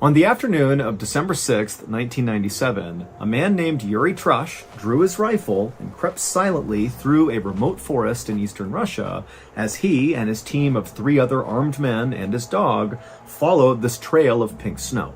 On the afternoon of December 6th, 1997, a man named Yuri Trush drew his rifle and crept silently through a remote forest in eastern Russia as he and his team of 3 other armed men and his dog followed this trail of pink snow.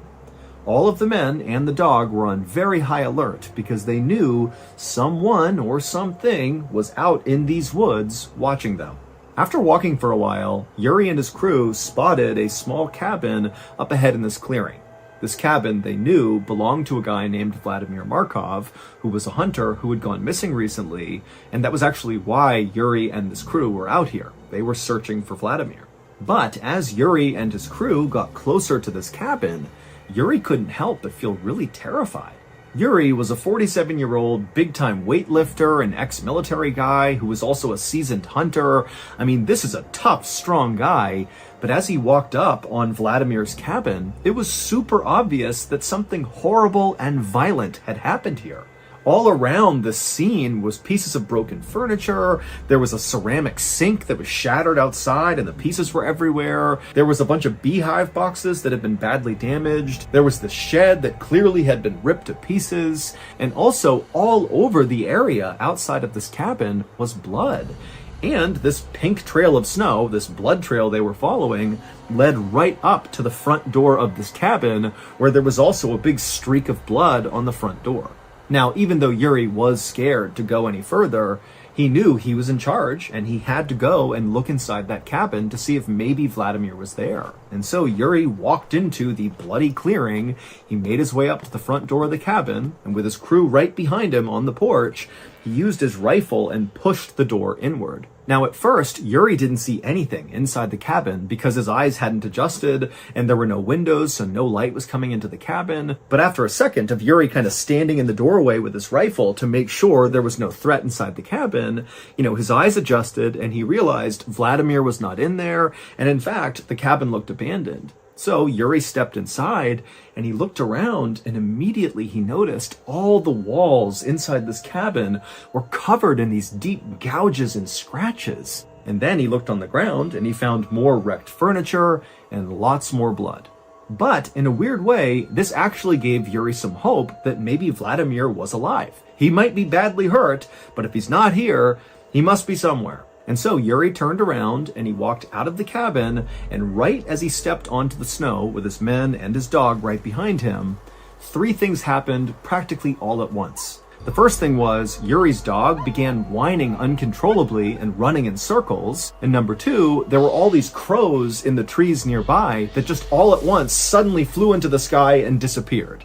All of the men and the dog were on very high alert because they knew someone or something was out in these woods watching them. After walking for a while, Yuri and his crew spotted a small cabin up ahead in this clearing. This cabin, they knew, belonged to a guy named Vladimir Markov, who was a hunter who had gone missing recently, and that was actually why Yuri and this crew were out here. They were searching for Vladimir. But as Yuri and his crew got closer to this cabin, Yuri couldn't help but feel really terrified. Yuri was a 47-year-old big-time weightlifter and ex-military guy who was also a seasoned hunter. I mean, this is a tough, strong guy. But as he walked up on Vladimir's cabin, it was super obvious that something horrible and violent had happened here. All around the scene was pieces of broken furniture. There was a ceramic sink that was shattered outside and the pieces were everywhere. There was a bunch of beehive boxes that had been badly damaged. There was the shed that clearly had been ripped to pieces. And also all over the area outside of this cabin was blood. And this pink trail of snow, this blood trail they were following, led right up to the front door of this cabin, where there was also a big streak of blood on the front door. Now, even though Yuri was scared to go any further, he knew he was in charge and he had to go and look inside that cabin to see if maybe Vladimir was there. And so Yuri walked into the bloody clearing. He made his way up to the front door of the cabin, and with his crew right behind him on the porch, he used his rifle and pushed the door inward. Now, at first, Yuri didn't see anything inside the cabin because his eyes hadn't adjusted and there were no windows, so no light was coming into the cabin. But after a second of Yuri kind of standing in the doorway with his rifle to make sure there was no threat inside the cabin, his eyes adjusted and he realized Vladimir was not in there, and in fact, the cabin looked abandoned. So Yuri stepped inside and he looked around, and immediately he noticed all the walls inside this cabin were covered in these deep gouges and scratches. And then he looked on the ground and he found more wrecked furniture and lots more blood. But in a weird way, this actually gave Yuri some hope that maybe Vladimir was alive. He might be badly hurt, but if he's not here, he must be somewhere. And so Yuri turned around and he walked out of the cabin, and right as he stepped onto the snow with his men and his dog right behind him, 3 things happened practically all at once. The first thing was Yuri's dog began whining uncontrollably and running in circles. And number 2, there were all these crows in the trees nearby that just all at once suddenly flew into the sky and disappeared.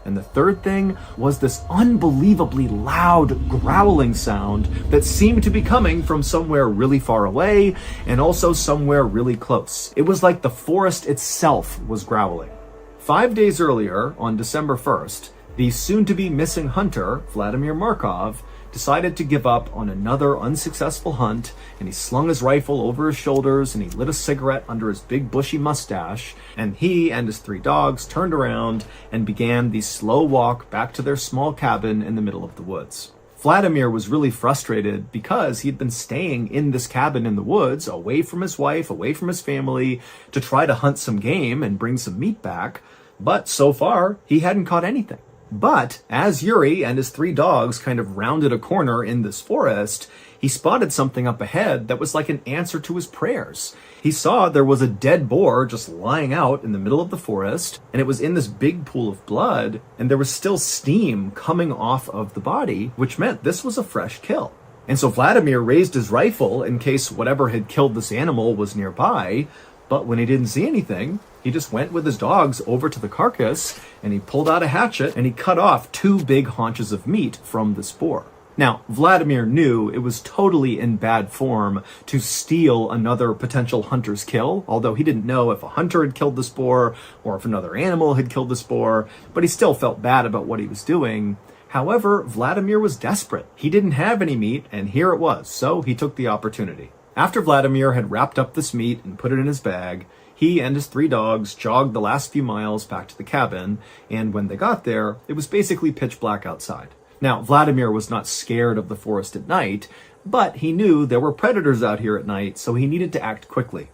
And the third thing was this unbelievably loud growling sound that seemed to be coming from somewhere really far away and also somewhere really close. It was like the forest itself was growling. 5 days earlier, on December 1st, the soon-to-be missing hunter, Vladimir Markov, decided to give up on another unsuccessful hunt, and he slung his rifle over his shoulders and he lit a cigarette under his big bushy mustache, and he and his 3 dogs turned around and began the slow walk back to their small cabin in the middle of the woods. Vladimir was really frustrated because he'd been staying in this cabin in the woods, away from his wife, away from his family, to try to hunt some game and bring some meat back, but so far he hadn't caught anything. But as Yuri and his 3 dogs kind of rounded a corner in this forest, he spotted something up ahead that was like an answer to his prayers. He saw there was a dead boar just lying out in the middle of the forest, and it was in this big pool of blood, and there was still steam coming off of the body, which meant this was a fresh kill. And so Vladimir raised his rifle in case whatever had killed this animal was nearby, but when he didn't see anything, he just went with his dogs over to the carcass and he pulled out a hatchet and he cut off 2 big haunches of meat from this boar. Now, Vladimir knew it was totally in bad form to steal another potential hunter's kill, although he didn't know if a hunter had killed this boar or if another animal had killed this boar, but he still felt bad about what he was doing. However, Vladimir was desperate. He didn't have any meat, and here it was, so he took the opportunity. After Vladimir had wrapped up this meat and put it in his bag, he and his 3 dogs jogged the last few miles back to the cabin, and when they got there, it was basically pitch black outside. Now, Vladimir was not scared of the forest at night, but he knew there were predators out here at night, so he needed to act quickly.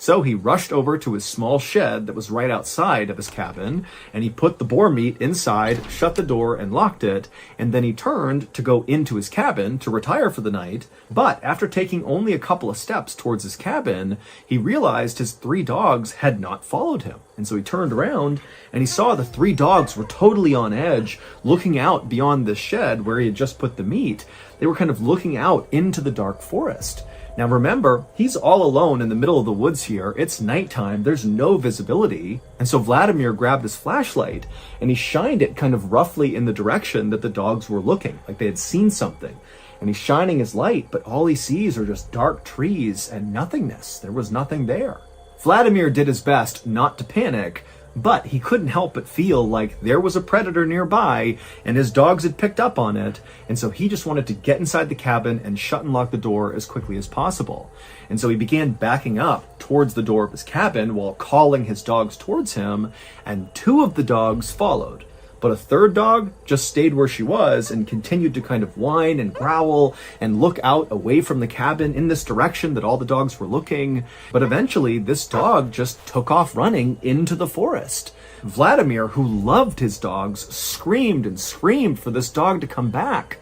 So he rushed over to his small shed that was right outside of his cabin, and he put the boar meat inside, shut the door, and locked it, and then he turned to go into his cabin to retire for the night. But after taking only a couple of steps towards his cabin, he realized his 3 dogs had not followed him. And so he turned around, and he saw the 3 dogs were totally on edge, looking out beyond the shed where he had just put the meat. They were kind of looking out into the dark forest. Now remember, he's all alone in the middle of the woods here. It's nighttime, there's no visibility. And so Vladimir grabbed his flashlight and he shined it kind of roughly in the direction that the dogs were looking, like they had seen something. And he's shining his light, but all he sees are just dark trees and nothingness. There was nothing there. Vladimir did his best not to panic, but he couldn't help but feel like there was a predator nearby and his dogs had picked up on it, and so he just wanted to get inside the cabin and shut and lock the door as quickly as possible. And so he began backing up towards the door of his cabin while calling his dogs towards him, and 2 of the dogs followed. But a 3rd dog just stayed where she was and continued to kind of whine and growl and look out away from the cabin in this direction that all the dogs were looking. But eventually, this dog just took off running into the forest. Vladimir, who loved his dogs, screamed and screamed for this dog to come back.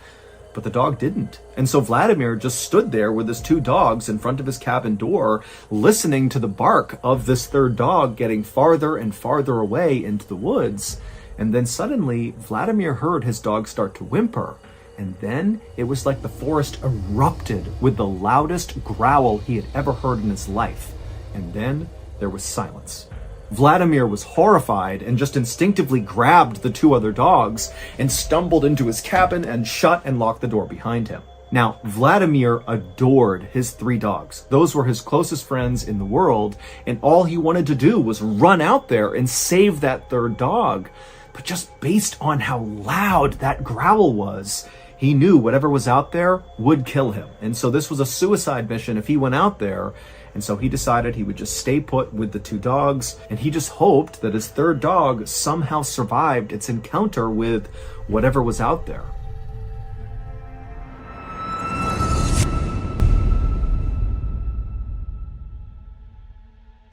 But the dog didn't. And so Vladimir just stood there with his 2 dogs in front of his cabin door, listening to the bark of this 3rd dog getting farther and farther away into the woods. And then suddenly, Vladimir heard his dog start to whimper. And then it was like the forest erupted with the loudest growl he had ever heard in his life. And then there was silence. Vladimir was horrified and just instinctively grabbed the 2 other dogs and stumbled into his cabin and shut and locked the door behind him. Now, Vladimir adored his 3 dogs. Those were his closest friends in the world, and all he wanted to do was run out there and save that 3rd dog. But just based on how loud that growl was, he knew whatever was out there would kill him. And so this was a suicide mission if he went out there. And so he decided he would just stay put with the 2 dogs, and he just hoped that his 3rd dog somehow survived its encounter with whatever was out there.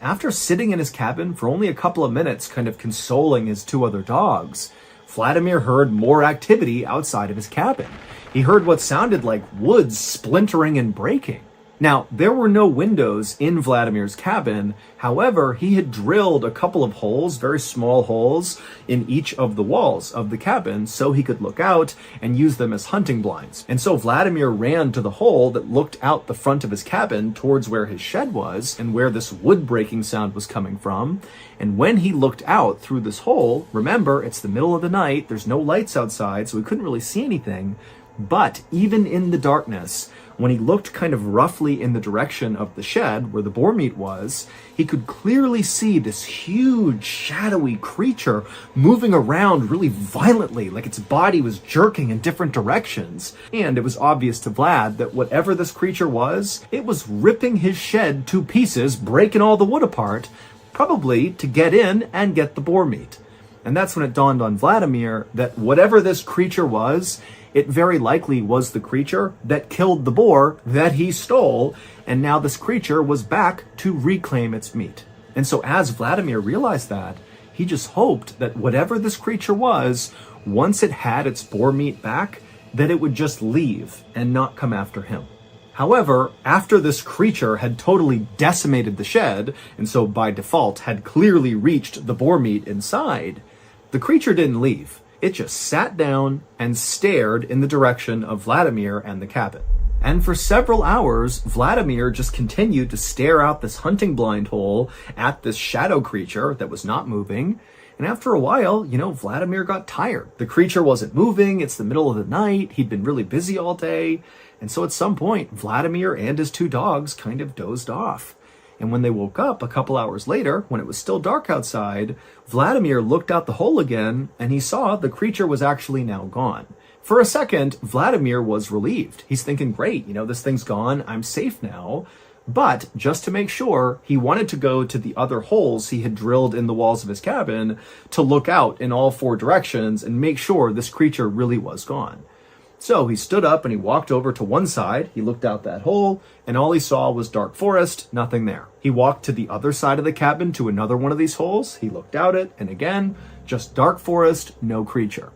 After sitting in his cabin for only a couple of minutes, kind of consoling his 2 other dogs, Vladimir heard more activity outside of his cabin. He heard what sounded like wood splintering and breaking. Now, there were no windows in Vladimir's cabin. However, he had drilled a couple of holes, very small holes, in each of the walls of the cabin so he could look out and use them as hunting blinds. And so Vladimir ran to the hole that looked out the front of his cabin towards where his shed was and where this wood breaking sound was coming from. And when he looked out through this hole, remember, it's the middle of the night, there's no lights outside, so he couldn't really see anything. But even in the darkness, when he looked kind of roughly in the direction of the shed where the boar meat was, he could clearly see this huge, shadowy creature moving around really violently, like its body was jerking in different directions. And it was obvious to Vlad that whatever this creature was, it was ripping his shed to pieces, breaking all the wood apart, probably to get in and get the boar meat. And that's when it dawned on Vladimir that whatever this creature was, it very likely was the creature that killed the boar that he stole, and now this creature was back to reclaim its meat. And so as Vladimir realized that, he just hoped that whatever this creature was, once it had its boar meat back, that it would just leave and not come after him. However, after this creature had totally decimated the shed, and so by default had clearly reached the boar meat inside, the creature didn't leave. It just sat down and stared in the direction of Vladimir and the cabin. And for several hours, Vladimir just continued to stare out this hunting blind hole at this shadow creature that was not moving. And after a while, Vladimir got tired. The creature wasn't moving. It's the middle of the night. He'd been really busy all day. And so at some point, Vladimir and his 2 dogs kind of dozed off. And when they woke up a couple hours later, when it was still dark outside, Vladimir looked out the hole again, and he saw the creature was actually now gone. For a second, Vladimir was relieved. He's thinking, great, this thing's gone, I'm safe now. But just to make sure, he wanted to go to the other holes he had drilled in the walls of his cabin to look out in all 4 directions and make sure this creature really was gone. So he stood up and he walked over to one side, he looked out that hole, and all he saw was dark forest, nothing there. He walked to the other side of the cabin to another one of these holes, he looked out it, and again, just dark forest, no creature.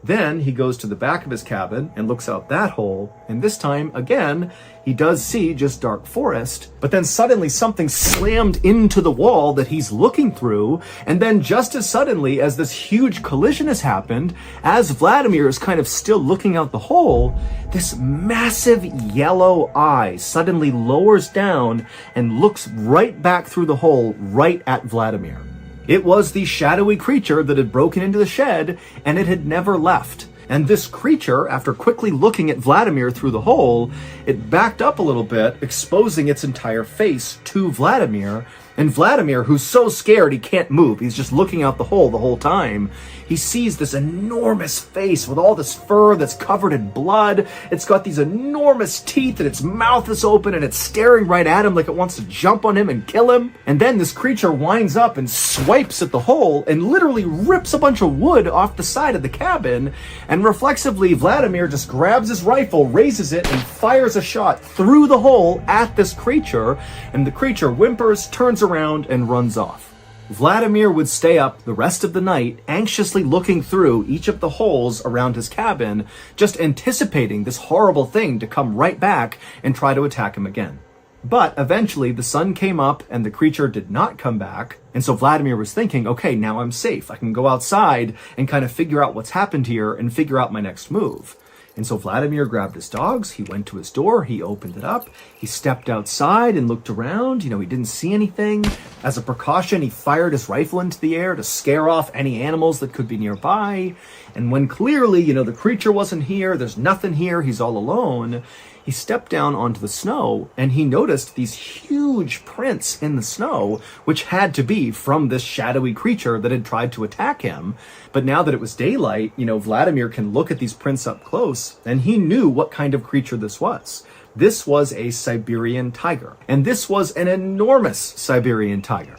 Then he goes to the back of his cabin and looks out that hole, and this time, again, he does see just dark forest, but then suddenly something slammed into the wall that he's looking through, and then just as suddenly as this huge collision has happened, as Vladimir is kind of still looking out the hole, this massive yellow eye suddenly lowers down and looks right back through the hole right at Vladimir. It was the shadowy creature that had broken into the shed, and it had never left. And this creature, after quickly looking at Vladimir through the hole, it backed up a little bit, exposing its entire face to Vladimir. And Vladimir, who's so scared he can't move, he's just looking out the hole the whole time, he sees this enormous face with all this fur that's covered in blood. It's got these enormous teeth and its mouth is open and it's staring right at him like it wants to jump on him and kill him. And then this creature winds up and swipes at the hole and literally rips a bunch of wood off the side of the cabin. And reflexively, Vladimir just grabs his rifle, raises it, and fires a shot through the hole at this creature. And the creature whimpers, turns around, and runs off. Vladimir would stay up the rest of the night, anxiously looking through each of the holes around his cabin, just anticipating this horrible thing to come right back and try to attack him again. But eventually the sun came up and the creature did not come back, and so Vladimir was thinking, okay, now I'm safe. I can go outside and kind of figure out what's happened here and figure out my next move. And so Vladimir grabbed his dogs, he went to his door, he opened it up, he stepped outside and looked around, he didn't see anything. As a precaution, he fired his rifle into the air to scare off any animals that could be nearby. And when clearly, the creature wasn't here, there's nothing here, he's all alone, he stepped down onto the snow and he noticed these huge prints in the snow, which had to be from this shadowy creature that had tried to attack him. But now that it was daylight, Vladimir can look at these prints up close, and he knew what kind of creature this was. This was a Siberian tiger, and this was an enormous Siberian tiger.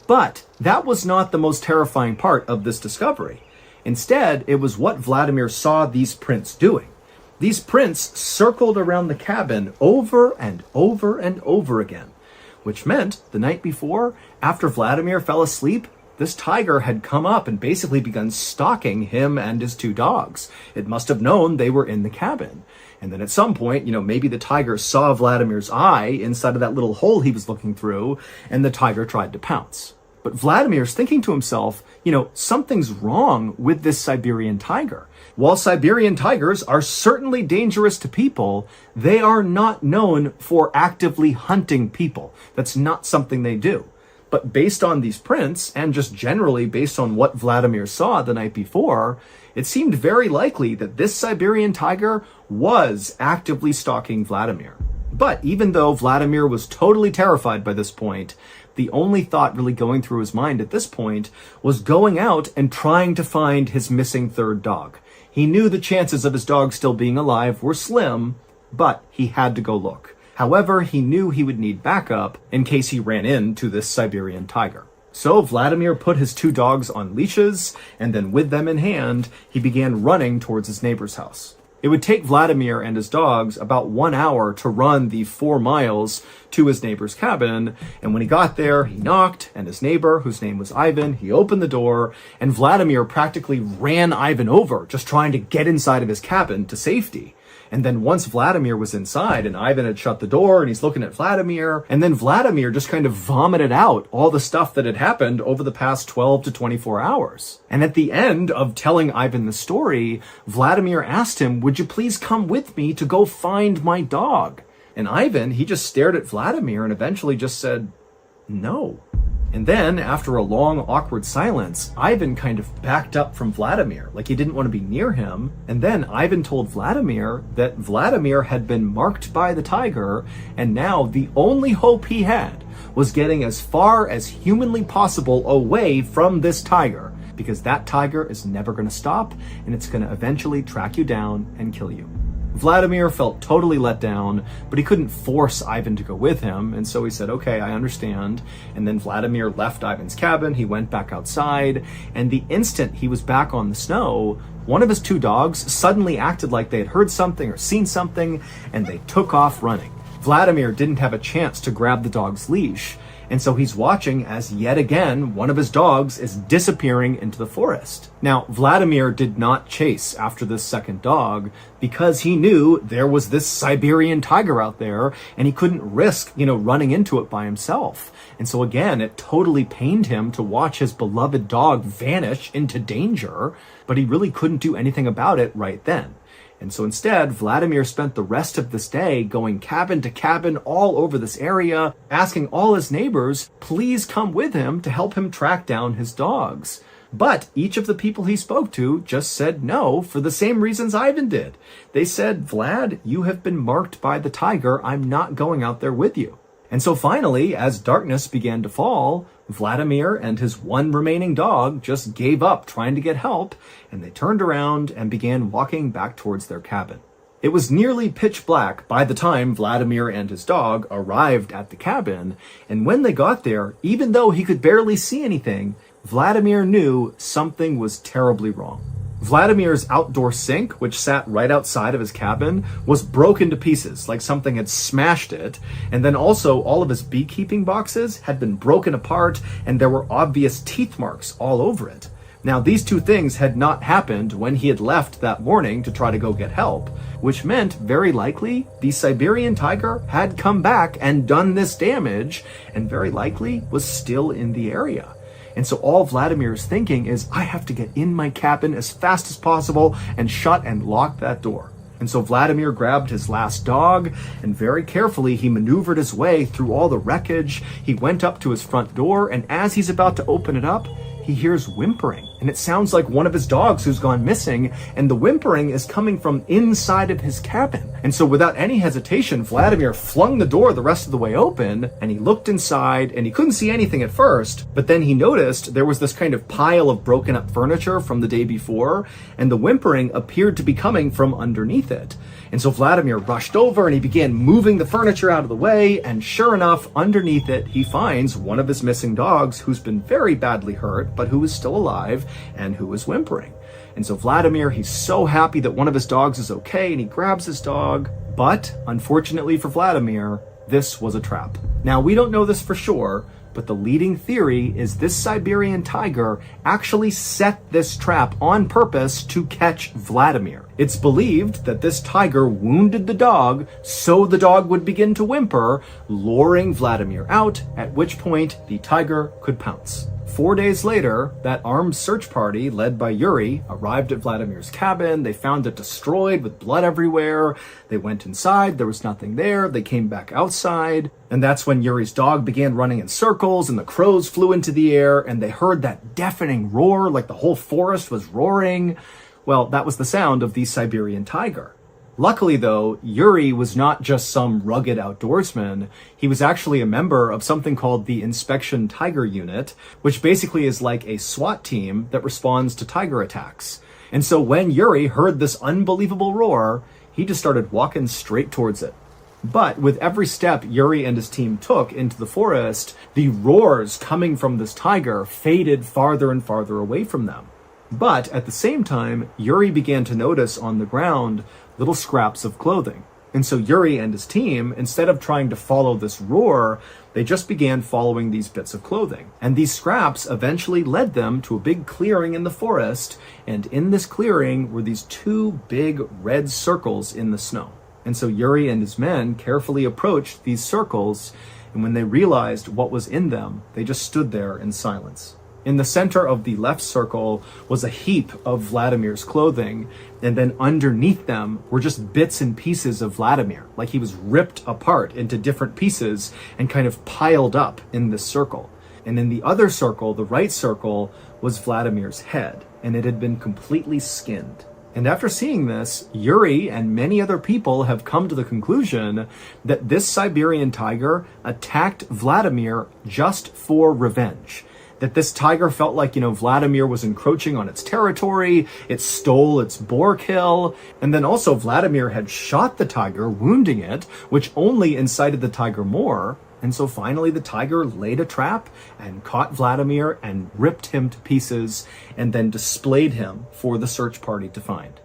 But that was not the most terrifying part of this discovery. Instead, it was what Vladimir saw these prints doing. These prints circled around the cabin over and over and over again, which meant the night before, after Vladimir fell asleep, this tiger had come up and basically begun stalking him and his two dogs. It must have known they were in the cabin. And then at some point, maybe the tiger saw Vladimir's eye inside of that little hole he was looking through, and the tiger tried to pounce. But Vladimir's thinking to himself, something's wrong with this Siberian tiger. While Siberian tigers are certainly dangerous to people, they are not known for actively hunting people. That's not something they do. But based on these prints, and just generally based on what Vladimir saw the night before, it seemed very likely that this Siberian tiger was actively stalking Vladimir. But even though Vladimir was totally terrified by this point, the only thought really going through his mind at this point was going out and trying to find his missing third dog. He knew the chances of his dog still being alive were slim, but he had to go look. However, he knew he would need backup in case he ran into this Siberian tiger. So Vladimir put his two dogs on leashes, and then with them in hand, he began running towards his neighbor's house. It would take Vladimir and his dogs about 1 hour to run the 4 miles to his neighbor's cabin, and when he got there, he knocked, and his neighbor, whose name was Ivan, he opened the door, and Vladimir practically ran Ivan over, just trying to get inside of his cabin to safety. And then once Vladimir was inside and Ivan had shut the door and he's looking at Vladimir, and then Vladimir just kind of vomited out all the stuff that had happened over the past 12 to 24 hours. And at the end of telling Ivan the story, Vladimir asked him, "Would you please come with me to go find my dog?" And Ivan, he just stared at Vladimir and eventually just said, "No." And then, after a long, awkward silence, Ivan kind of backed up from Vladimir, like he didn't want to be near him. And then Ivan told Vladimir that Vladimir had been marked by the tiger, and now the only hope he had was getting as far as humanly possible away from this tiger, because that tiger is never going to stop, and it's going to eventually track you down and kill you. Vladimir felt totally let down, but he couldn't force Ivan to go with him, and so he said, okay, I understand. And then Vladimir left Ivan's cabin, he went back outside, and the instant he was back on the snow, one of his two dogs suddenly acted like they had heard something or seen something, and they took off running. Vladimir didn't have a chance to grab the dog's leash, and so he's watching as yet again one of his dogs is disappearing into the forest. Now, Vladimir did not chase after this second dog because he knew there was this Siberian tiger out there and he couldn't risk, running into it by himself. And so again, it totally pained him to watch his beloved dog vanish into danger, but he really couldn't do anything about it right then. And so instead, Vladimir spent the rest of this day going cabin to cabin all over this area, asking all his neighbors, please come with him to help him track down his dogs. But each of the people he spoke to just said no for the same reasons Ivan did. They said, Vlad, you have been marked by the tiger. I'm not going out there with you. And so finally, as darkness began to fall, Vladimir and his one remaining dog just gave up trying to get help, and they turned around and began walking back towards their cabin. It was nearly pitch black by the time Vladimir and his dog arrived at the cabin, and when they got there, even though he could barely see anything, Vladimir knew something was terribly wrong. Vladimir's outdoor sink, which sat right outside of his cabin, was broken to pieces, like something had smashed it. And then also all of his beekeeping boxes had been broken apart, and there were obvious teeth marks all over it. Now, these two things had not happened when he had left that morning to try to go get help, which meant, very likely, the Siberian tiger had come back and done this damage, and very likely was still in the area. And so all Vladimir is thinking is, I have to get in my cabin as fast as possible and shut and lock that door. And so Vladimir grabbed his last dog, and very carefully he maneuvered his way through all the wreckage. He went up to his front door, and as he's about to open it up, he hears whimpering, and it sounds like one of his dogs who's gone missing, and the whimpering is coming from inside of his cabin. And so without any hesitation, Vladimir flung the door the rest of the way open, and he looked inside, and he couldn't see anything at first, but then he noticed there was this kind of pile of broken up furniture from the day before, and the whimpering appeared to be coming from underneath it. And so Vladimir rushed over and he began moving the furniture out of the way, and sure enough, underneath it, he finds one of his missing dogs who's been very badly hurt, but who is still alive and who is whimpering. And so Vladimir, he's so happy that one of his dogs is okay, and he grabs his dog. But unfortunately for Vladimir, this was a trap. Now, we don't know this for sure, but the leading theory is this Siberian tiger actually set this trap on purpose to catch Vladimir. It's believed that this tiger wounded the dog so the dog would begin to whimper, luring Vladimir out, at which point the tiger could pounce. 4 days later, that armed search party led by Yuri arrived at Vladimir's cabin. They found it destroyed with blood everywhere. They went inside, there was nothing there. They came back outside, and that's when Yuri's dog began running in circles, and the crows flew into the air, and they heard that deafening roar like the whole forest was roaring. Well, that was the sound of the Siberian tiger. Luckily, though, Yuri was not just some rugged outdoorsman. He was actually a member of something called the Inspection Tiger Unit, which basically is like a SWAT team that responds to tiger attacks. And so when Yuri heard this unbelievable roar, he just started walking straight towards it. But with every step Yuri and his team took into the forest, the roars coming from this tiger faded farther and farther away from them. But at the same time, Yuri began to notice on the ground little scraps of clothing. And so Yuri and his team, instead of trying to follow this roar, they just began following these bits of clothing. And these scraps eventually led them to a big clearing in the forest, and in this clearing were these two big red circles in the snow. And so Yuri and his men carefully approached these circles, and when they realized what was in them, they just stood there in silence. In the center of the left circle was a heap of Vladimir's clothing, and then underneath them were just bits and pieces of Vladimir, like he was ripped apart into different pieces and kind of piled up in this circle. And in the other circle, the right circle, was Vladimir's head, and it had been completely skinned. And after seeing this, Yuri and many other people have come to the conclusion that this Siberian tiger attacked Vladimir just for revenge. that this tiger felt like, Vladimir was encroaching on its territory, it stole its boar kill, and then also Vladimir had shot the tiger, wounding it, which only incited the tiger more. And so finally the tiger laid a trap and caught Vladimir and ripped him to pieces and then displayed him for the search party to find.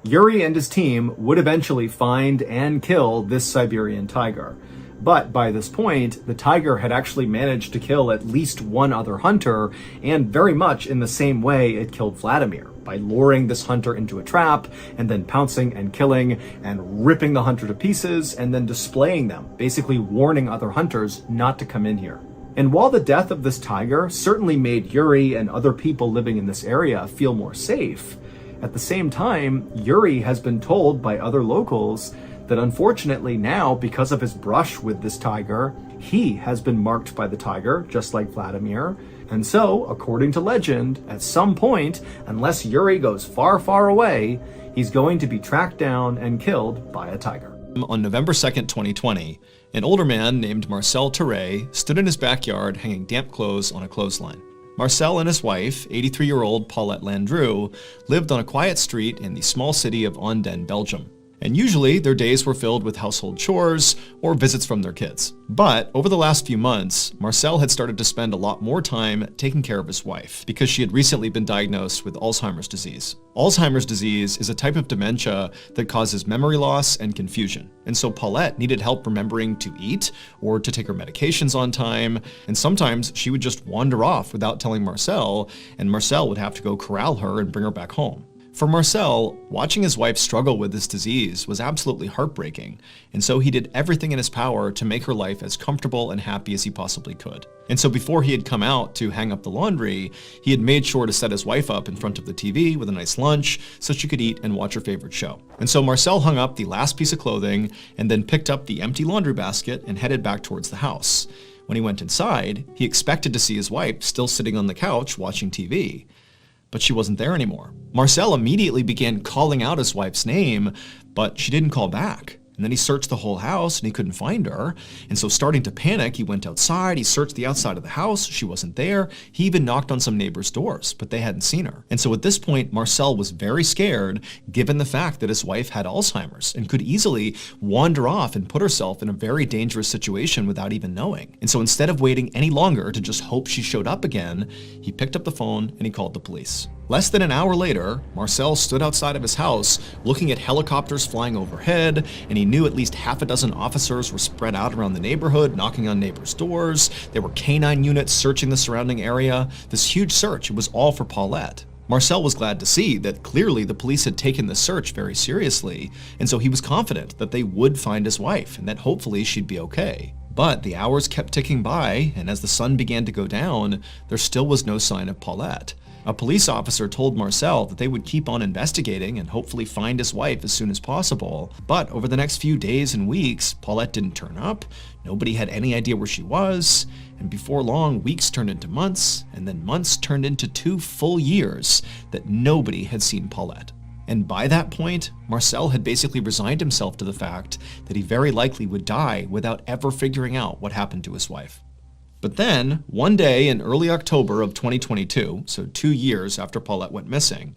Yuri and his team would eventually find and kill this Siberian tiger. But by this point, the tiger had actually managed to kill at least one other hunter, and very much in the same way it killed Vladimir, by luring this hunter into a trap, and then pouncing and killing, and ripping the hunter to pieces, and then displaying them, basically warning other hunters not to come in here. And while the death of this tiger certainly made Yuri and other people living in this area feel more safe, at the same time, Yuri has been told by other locals that unfortunately now, because of his brush with this tiger, he has been marked by the tiger, just like Vladimir. And so, according to legend, at some point, unless Yuri goes far, far away, he's going to be tracked down and killed by a tiger. On November 2nd, 2020, an older man named Marcel Terray stood in his backyard hanging damp clothes on a clothesline. Marcel and his wife, 83-year-old Paulette Landru, lived on a quiet street in the small city of Anden, Belgium. And usually their days were filled with household chores or visits from their kids. But over the last few months, Marcel had started to spend a lot more time taking care of his wife because she had recently been diagnosed with Alzheimer's disease. Alzheimer's disease is a type of dementia that causes memory loss and confusion. And so Paulette needed help remembering to eat or to take her medications on time. And sometimes she would just wander off without telling Marcel, and Marcel would have to go corral her and bring her back home. For Marcel, watching his wife struggle with this disease was absolutely heartbreaking, and so he did everything in his power to make her life as comfortable and happy as he possibly could. And so before he had come out to hang up the laundry, he had made sure to set his wife up in front of the TV with a nice lunch so she could eat and watch her favorite show. And so Marcel hung up the last piece of clothing and then picked up the empty laundry basket and headed back towards the house. When he went inside, he expected to see his wife still sitting on the couch watching TV. But she wasn't there anymore. Marcel immediately began calling out his wife's name, but she didn't call back. And then he searched the whole house and he couldn't find her. And so starting to panic, he went outside, he searched the outside of the house, she wasn't there. He even knocked on some neighbors' doors, but they hadn't seen her. And so at this point, Marcel was very scared, given the fact that his wife had Alzheimer's and could easily wander off and put herself in a very dangerous situation without even knowing. And so instead of waiting any longer to just hope she showed up again, he picked up the phone and he called the police. Less than an hour later, Marcel stood outside of his house looking at helicopters flying overhead, and he knew at least half a dozen officers were spread out around the neighborhood, knocking on neighbors' doors. There were canine units searching the surrounding area. This huge search, it was all for Paulette. Marcel was glad to see that clearly the police had taken the search very seriously, and so he was confident that they would find his wife and that hopefully she'd be okay. But the hours kept ticking by, and as the sun began to go down, there still was no sign of Paulette. A police officer told Marcel that they would keep on investigating and hopefully find his wife as soon as possible. But over the next few days and weeks, Paulette didn't turn up, nobody had any idea where she was, and before long, weeks turned into months, and then months turned into 2 full years that nobody had seen Paulette. And by that point, Marcel had basically resigned himself to the fact that he very likely would die without ever figuring out what happened to his wife. But then, one day in early October of 2022, so 2 years after Paulette went missing,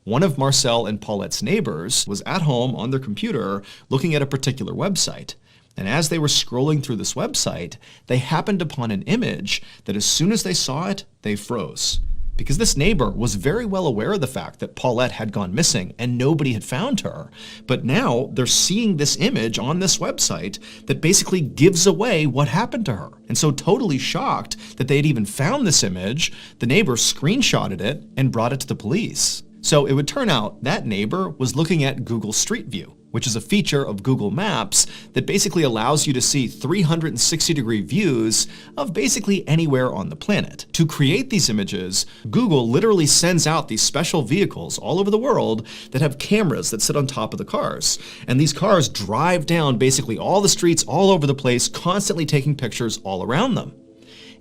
one of Marcel and Paulette's neighbors was at home on their computer looking at a particular website. And as they were scrolling through this website, they happened upon an image that as soon as they saw it, they froze. Because this neighbor was very well aware of the fact that Paulette had gone missing and nobody had found her. But now they're seeing this image on this website that basically gives away what happened to her. And so totally shocked that they had even found this image, the neighbor screenshotted it and brought it to the police. So it would turn out that neighbor was looking at Google Street View, which is a feature of Google Maps that basically allows you to see 360-degree views of basically anywhere on the planet. To create these images, Google literally sends out these special vehicles all over the world that have cameras that sit on top of the cars. And these cars drive down basically all the streets all over the place, constantly taking pictures all around them.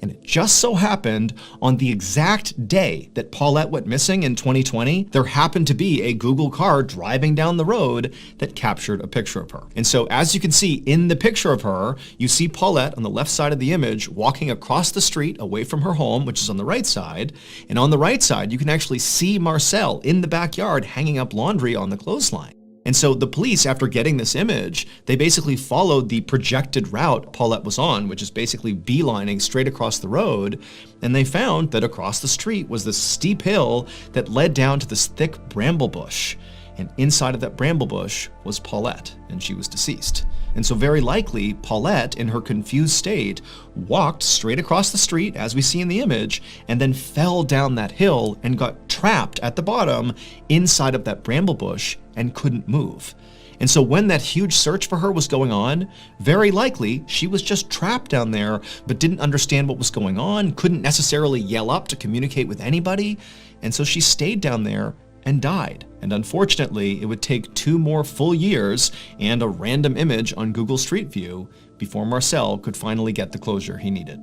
And it just so happened on the exact day that Paulette went missing in 2020, there happened to be a Google car driving down the road that captured a picture of her. And so as you can see in the picture of her, you see Paulette on the left side of the image walking across the street away from her home, which is on the right side. And on the right side, you can actually see Marcel in the backyard hanging up laundry on the clothesline. And so the police, after getting this image, they basically followed the projected route Paulette was on, which is basically beelining straight across the road. And they found that across the street was this steep hill that led down to this thick bramble bush. And inside of that bramble bush was Paulette, and she was deceased. And so very likely, Paulette, in her confused state, walked straight across the street, as we see in the image, and then fell down that hill and got trapped at the bottom inside of that bramble bush and couldn't move. And so when that huge search for her was going on, very likely she was just trapped down there, but didn't understand what was going on, couldn't necessarily yell up to communicate with anybody, and so she stayed down there and died. And unfortunately, it would take 2 more full years and a random image on Google Street View before Marcel could finally get the closure he needed.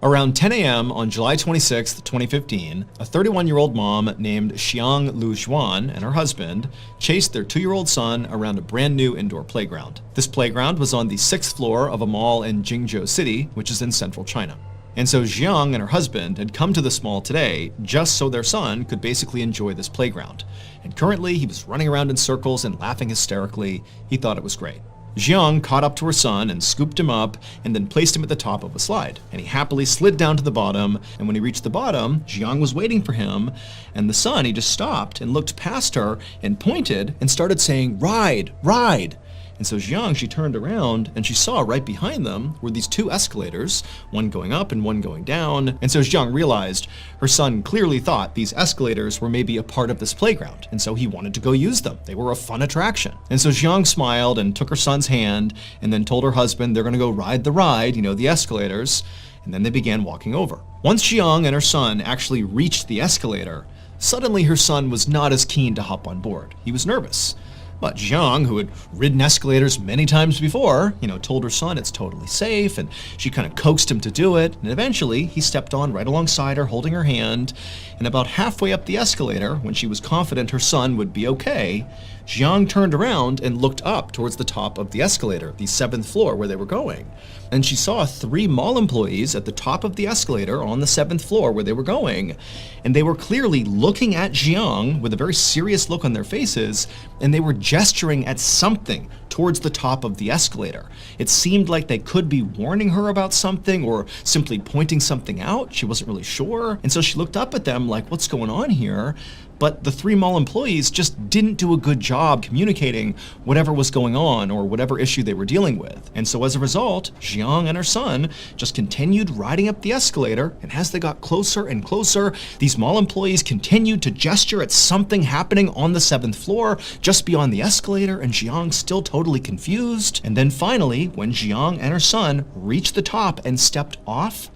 Around 10 a.m. on July 26, 2015, a 31-year-old mom named Xiang Lu Xuan and her husband chased their 2-year-old son around a brand new indoor playground. This playground was on the 6th floor of a mall in Jingzhou City, which is in central China. And so Xiang and her husband had come to this mall today just so their son could basically enjoy this playground. And currently he was running around in circles and laughing hysterically. He thought it was great. Xiang caught up to her son and scooped him up and then placed him at the top of a slide. And he happily slid down to the bottom, and when he reached the bottom, Xiang was waiting for him, and the son, he just stopped and looked past her and pointed and started saying, "Ride, ride." And so Xiang, she turned around and she saw right behind them were these 2 escalators, one going up and one going down. And so Xiang realized her son clearly thought these escalators were maybe a part of this playground. And so he wanted to go use them. They were a fun attraction. And so Xiang smiled and took her son's hand and then told her husband they're going to go ride the ride, the escalators. And then they began walking over. Once Xiang and her son actually reached the escalator, suddenly her son was not as keen to hop on board. He was nervous. But Xiang, who had ridden escalators many times before, told her son it's totally safe, and she kind of coaxed him to do it, and eventually he stepped on right alongside her, holding her hand, and about halfway up the escalator, when she was confident her son would be okay, Xiang turned around and looked up towards the top of the escalator, the 7th floor where they were going. And she saw 3 mall employees at the top of the escalator on the 7th floor where they were going. And they were clearly looking at Xiang with a very serious look on their faces, and they were gesturing at something towards the top of the escalator. It seemed like they could be warning her about something or simply pointing something out. She wasn't really sure. And so she looked up at them like, what's going on here? But the 3 mall employees just didn't do a good job communicating whatever was going on or whatever issue they were dealing with. And so as a result, Xiang and her son just continued riding up the escalator, and as they got closer and closer, these mall employees continued to gesture at something happening on the 7th floor just beyond the escalator, and Xiang still totally confused. And then finally, when Xiang and her son reached the top and stepped off,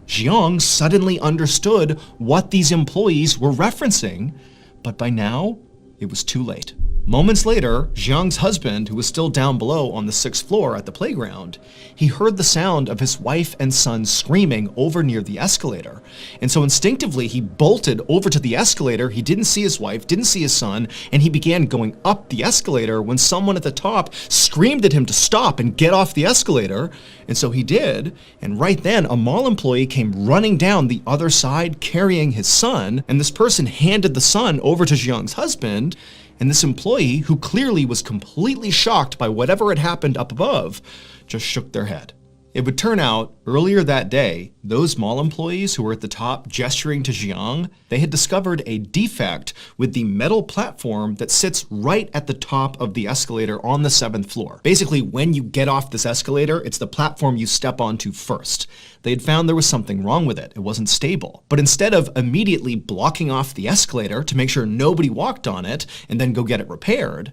Xiang suddenly understood what these employees were referencing, but by now, it was too late. Moments later, Xiang's husband, who was still down below on the 6th floor at the playground, he heard the sound of his wife and son screaming over near the escalator. And so instinctively, he bolted over to the escalator. He didn't see his wife, didn't see his son, and he began going up the escalator when someone at the top screamed at him to stop and get off the escalator. And so he did. And right then, a mall employee came running down the other side carrying his son. And this person handed the son over to Xiang's husband. And this employee, who clearly was completely shocked by whatever had happened up above, just shook their head. It would turn out, earlier that day, those mall employees who were at the top gesturing to Xiang, they had discovered a defect with the metal platform that sits right at the top of the escalator on the 7th floor. Basically, when you get off this escalator, it's the platform you step onto first. They had found there was something wrong with it. It wasn't stable. But instead of immediately blocking off the escalator to make sure nobody walked on it and then go get it repaired,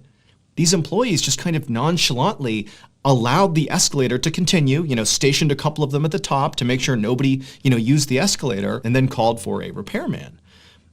these employees just kind of nonchalantly allowed the escalator to continue, stationed a couple of them at the top to make sure nobody, used the escalator, and then called for a repairman.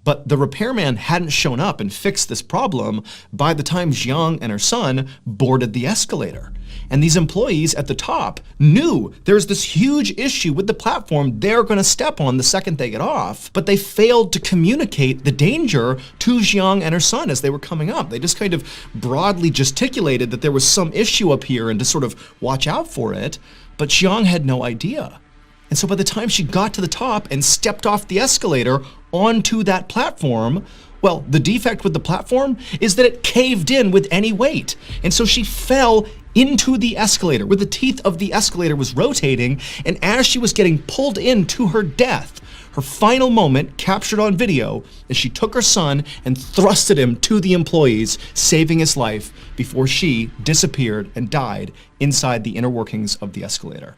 But the repairman hadn't shown up and fixed this problem by the time Jiang and her son boarded the escalator. And these employees at the top knew there's this huge issue with the platform they're going to step on the second they get off, but they failed to communicate the danger to Jiang and her son as they were coming up. They just kind of broadly gesticulated that there was some issue up here and to sort of watch out for it, but Jiang had no idea. And so by the time she got to the top and stepped off the escalator onto that platform, well, the defect with the platform is that it caved in with any weight. And so she fell into the escalator, where the teeth of the escalator was rotating, and as she was getting pulled in to her death, her final moment captured on video as she took her son and thrusted him to the employees, saving his life before she disappeared and died inside the inner workings of the escalator.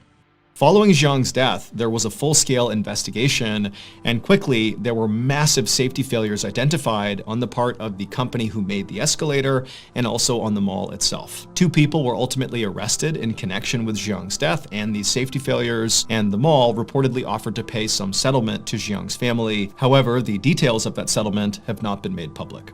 Following Jiang's death, there was a full-scale investigation, and quickly there were massive safety failures identified on the part of the company who made the escalator and also on the mall itself. 2 people were ultimately arrested in connection with Jiang's death and these safety failures, and the mall reportedly offered to pay some settlement to Jiang's family. However, the details of that settlement have not been made public.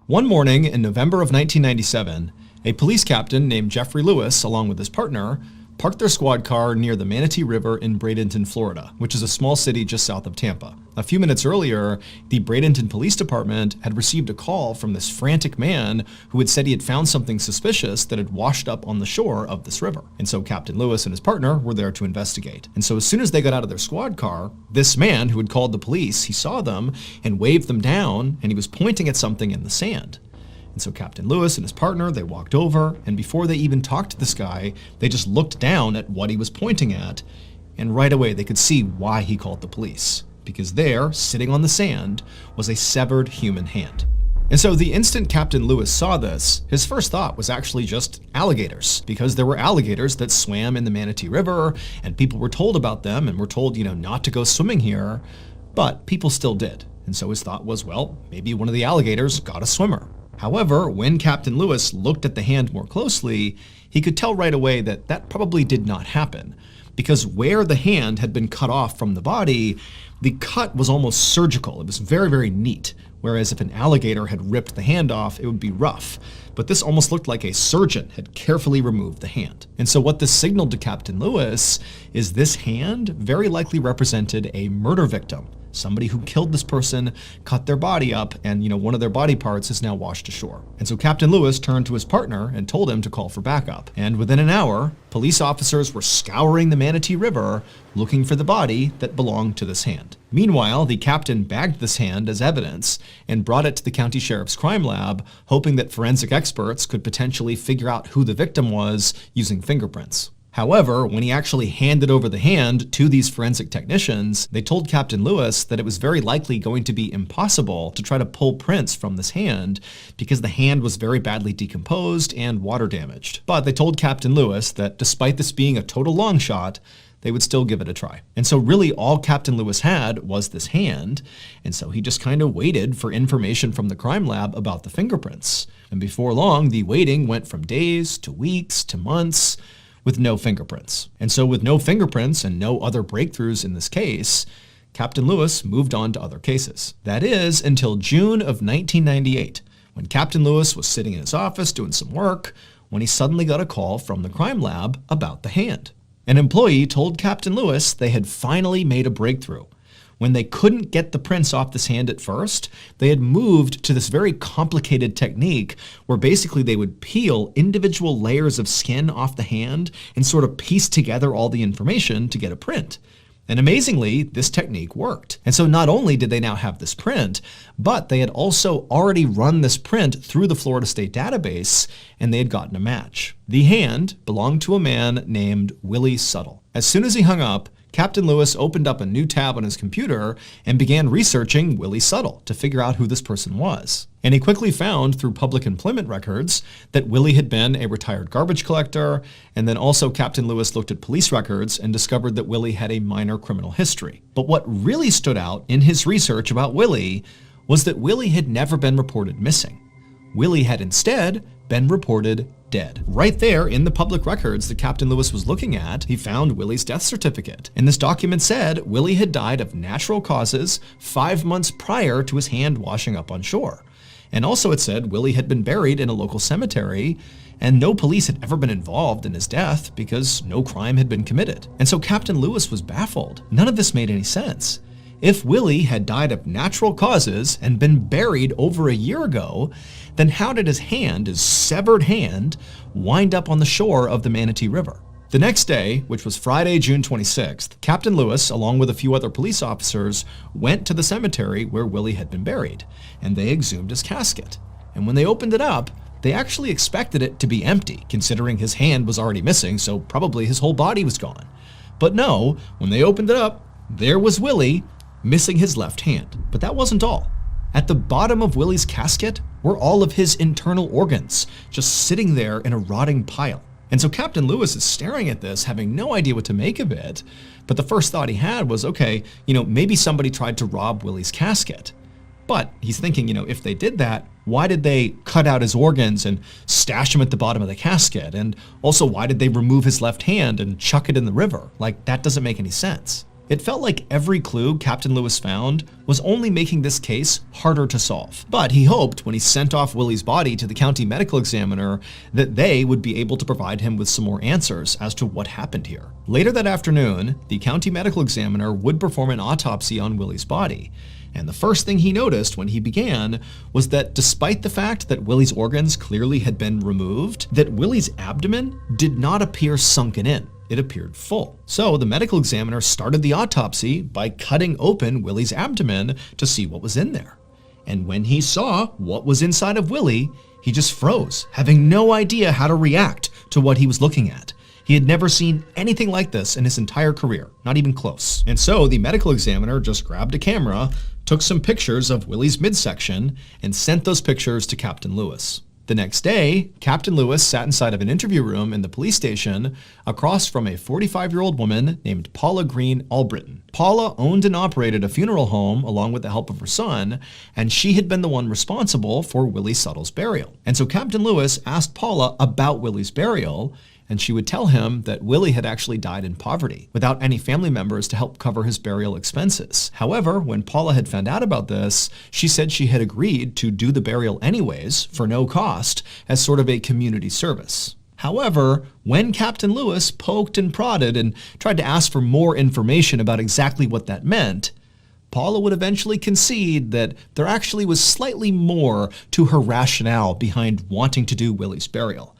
One morning in November of 1997, a police captain named Jeffrey Lewis, along with his partner, parked their squad car near the Manatee River in Bradenton, Florida, which is a small city just south of Tampa. A few minutes earlier, the Bradenton Police Department had received a call from this frantic man who had said he had found something suspicious that had washed up on the shore of this river. And so Captain Lewis and his partner were there to investigate. And so as soon as they got out of their squad car, this man who had called the police, he saw them and waved them down, and he was pointing at something in the sand. And so Captain Lewis and his partner, they walked over, and before they even talked to this guy, they just looked down at what he was pointing at, and right away they could see why he called the police. Because there, sitting on the sand, was a severed human hand. And so the instant Captain Lewis saw this, his first thought was actually just alligators, because there were alligators that swam in the Manatee River, and people were told about them, and were told, not to go swimming here, but people still did. And so his thought was, well, maybe one of the alligators got a swimmer. However, when Captain Lewis looked at the hand more closely, he could tell right away that that probably did not happen, because where the hand had been cut off from the body, the cut was almost surgical. It was very, very neat, whereas if an alligator had ripped the hand off, it would be rough. But this almost looked like a surgeon had carefully removed the hand. And so what this signaled to Captain Lewis is this hand very likely represented a murder victim. Somebody who killed this person, cut their body up, and one of their body parts is now washed ashore. And so Captain Lewis turned to his partner and told him to call for backup. And within an hour, police officers were scouring the Manatee River looking for the body that belonged to this hand. Meanwhile, the captain bagged this hand as evidence and brought it to the county sheriff's crime lab, hoping that forensic experts could potentially figure out who the victim was using fingerprints. However, when he actually handed over the hand to these forensic technicians, they told Captain Lewis that it was very likely going to be impossible to try to pull prints from this hand because the hand was very badly decomposed and water damaged. But they told Captain Lewis that despite this being a total long shot, they would still give it a try. And so really all Captain Lewis had was this hand, and so he just kind of waited for information from the crime lab about the fingerprints. And before long, the waiting went from days to weeks to months, with no fingerprints. And so with no fingerprints and no other breakthroughs in this case, Captain Lewis moved on to other cases. That is, until June of 1998, when Captain Lewis was sitting in his office doing some work, when he suddenly got a call from the crime lab about the hand. An employee told Captain Lewis they had finally made a breakthrough. When they couldn't get the prints off this hand at first, they had moved to this very complicated technique where basically they would peel individual layers of skin off the hand and sort of piece together all the information to get a print. And amazingly, this technique worked. And so not only did they now have this print, but they had also already run this print through the Florida State database, and they had gotten a match. The hand belonged to a man named Willie Suttle. As soon as he hung up, Captain Lewis opened up a new tab on his computer and began researching Willie Suttle to figure out who this person was. And he quickly found through public employment records that Willie had been a retired garbage collector, and then also Captain Lewis looked at police records and discovered that Willie had a minor criminal history. But what really stood out in his research about Willie was that Willie had never been reported missing. Willie had instead been reported dead. Right there in the public records that Captain Lewis was looking at, he found Willie's death certificate. And this document said Willie had died of natural causes 5 months prior to his hand washing up on shore. And also it said Willie had been buried in a local cemetery, and no police had ever been involved in his death because no crime had been committed. And so Captain Lewis was baffled. None of this made any sense. If Willie had died of natural causes and been buried over a year ago, then how did his hand, his severed hand, wind up on the shore of the Manatee River? The next day, which was Friday, June 26th, Captain Lewis, along with a few other police officers, went to the cemetery where Willie had been buried, and they exhumed his casket. And when they opened it up, they actually expected it to be empty, considering his hand was already missing, so probably his whole body was gone. But no, when they opened it up, there was Willie, missing his left hand. But that wasn't all. At the bottom of Willie's casket were all of his internal organs, just sitting there in a rotting pile. And so Captain Lewis is staring at this, having no idea what to make of it. But the first thought he had was, okay, maybe somebody tried to rob Willie's casket. But he's thinking, if they did that, why did they cut out his organs and stash him at the bottom of the casket? And also, why did they remove his left hand and chuck it in the river? Like, that doesn't make any sense. It felt like every clue Captain Lewis found was only making this case harder to solve. But he hoped when he sent off Willie's body to the county medical examiner that they would be able to provide him with some more answers as to what happened here. Later that afternoon, the county medical examiner would perform an autopsy on Willie's body. And the first thing he noticed when he began was that despite the fact that Willie's organs clearly had been removed, that Willie's abdomen did not appear sunken in. It appeared full. So the medical examiner started the autopsy by cutting open Willie's abdomen to see what was in there. And when he saw what was inside of Willie, he just froze, having no idea how to react to what he was looking at. He had never seen anything like this in his entire career, not even close. And so the medical examiner just grabbed a camera, took some pictures of Willie's midsection, and sent those pictures to Captain Lewis. The next day, Captain Lewis sat inside of an interview room in the police station across from a 45-year-old woman named Paula Green Albritton. Paula owned and operated a funeral home along with the help of her son, and she had been the one responsible for Willie Suttle's burial. And so Captain Lewis asked Paula about Willie's burial, and she would tell him that Willie had actually died in poverty, without any family members to help cover his burial expenses. However, when Paula had found out about this, she said she had agreed to do the burial anyways, for no cost, as sort of a community service. However, when Captain Lewis poked and prodded and tried to ask for more information about exactly what that meant, Paula would eventually concede that there actually was slightly more to her rationale behind wanting to do Willie's burial.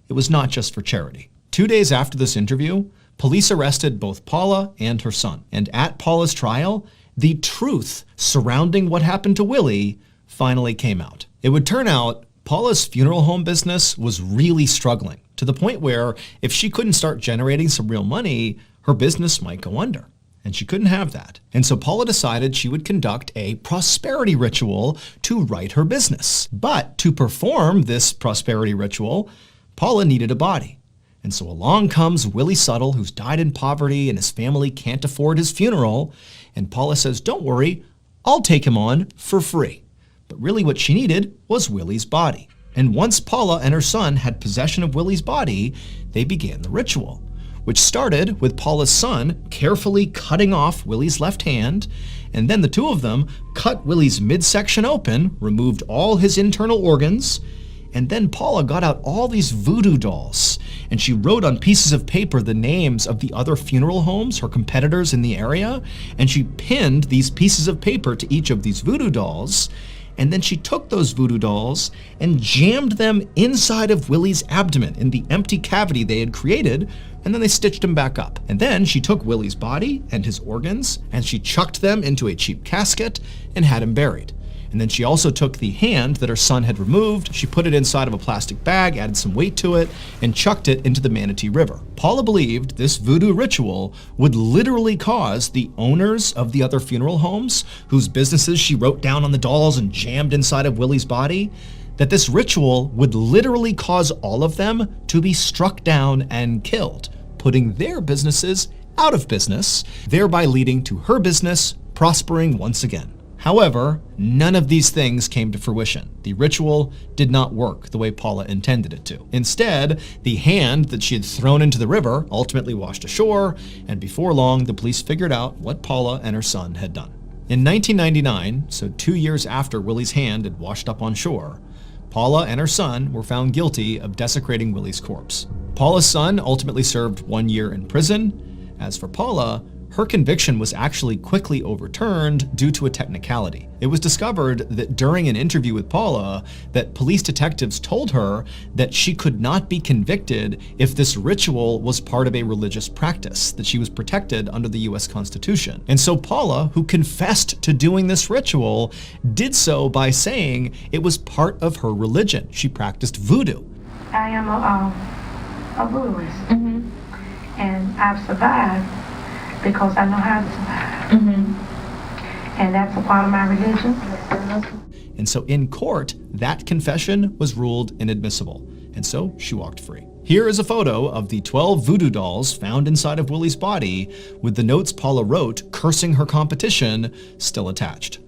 It was not just for charity. 2 days after this interview, police arrested both Paula and her son. And at Paula's trial, the truth surrounding what happened to Willie finally came out. It would turn out Paula's funeral home business was really struggling, to the point where if she couldn't start generating some real money, her business might go under. And she couldn't have that. And so Paula decided she would conduct a prosperity ritual to right her business. But to perform this prosperity ritual, Paula needed a body. And so along comes Willie Suttle, who's died in poverty and his family can't afford his funeral. And Paula says, don't worry, I'll take him on for free. But really what she needed was Willie's body. And once Paula and her son had possession of Willie's body, they began the ritual, which started with Paula's son carefully cutting off Willie's left hand. And then the two of them cut Willie's midsection open, removed all his internal organs. And then Paula got out all these voodoo dolls, and she wrote on pieces of paper the names of the other funeral homes, her competitors in the area, and she pinned these pieces of paper to each of these voodoo dolls. And then she took those voodoo dolls and jammed them inside of Willie's abdomen in the empty cavity they had created, and then they stitched him back up. And then she took Willie's body and his organs, and she chucked them into a cheap casket and had him buried. And then she also took the hand that her son had removed, she put it inside of a plastic bag, added some weight to it, and chucked it into the Manatee River. Paula believed this voodoo ritual would literally cause the owners of the other funeral homes, whose businesses she wrote down on the dolls and jammed inside of Willie's body, that this ritual would literally cause all of them to be struck down and killed, putting their businesses out of business, thereby leading to her business prospering once again. However, none of these things came to fruition. The ritual did not work the way Paula intended it to. Instead, the hand that she had thrown into the river ultimately washed ashore, and before long, the police figured out what Paula and her son had done. In 1999, so 2 years after Willie's hand had washed up on shore, Paula and her son were found guilty of desecrating Willie's corpse. Paula's son ultimately served 1 year in prison. As for Paula, her conviction was actually quickly overturned due to a technicality. It was discovered that during an interview with Paula, that police detectives told her that she could not be convicted if this ritual was part of a religious practice, that she was protected under the US Constitution. And so Paula, who confessed to doing this ritual, did so by saying it was part of her religion. She practiced voodoo. I am a voodooist, and I've survived because I know how to survive. And that's a part of my religion. And so in court, that confession was ruled inadmissible. And so she walked free. Here is a photo of the 12 voodoo dolls found inside of Willie's body, with the notes Paula wrote cursing her competition still attached.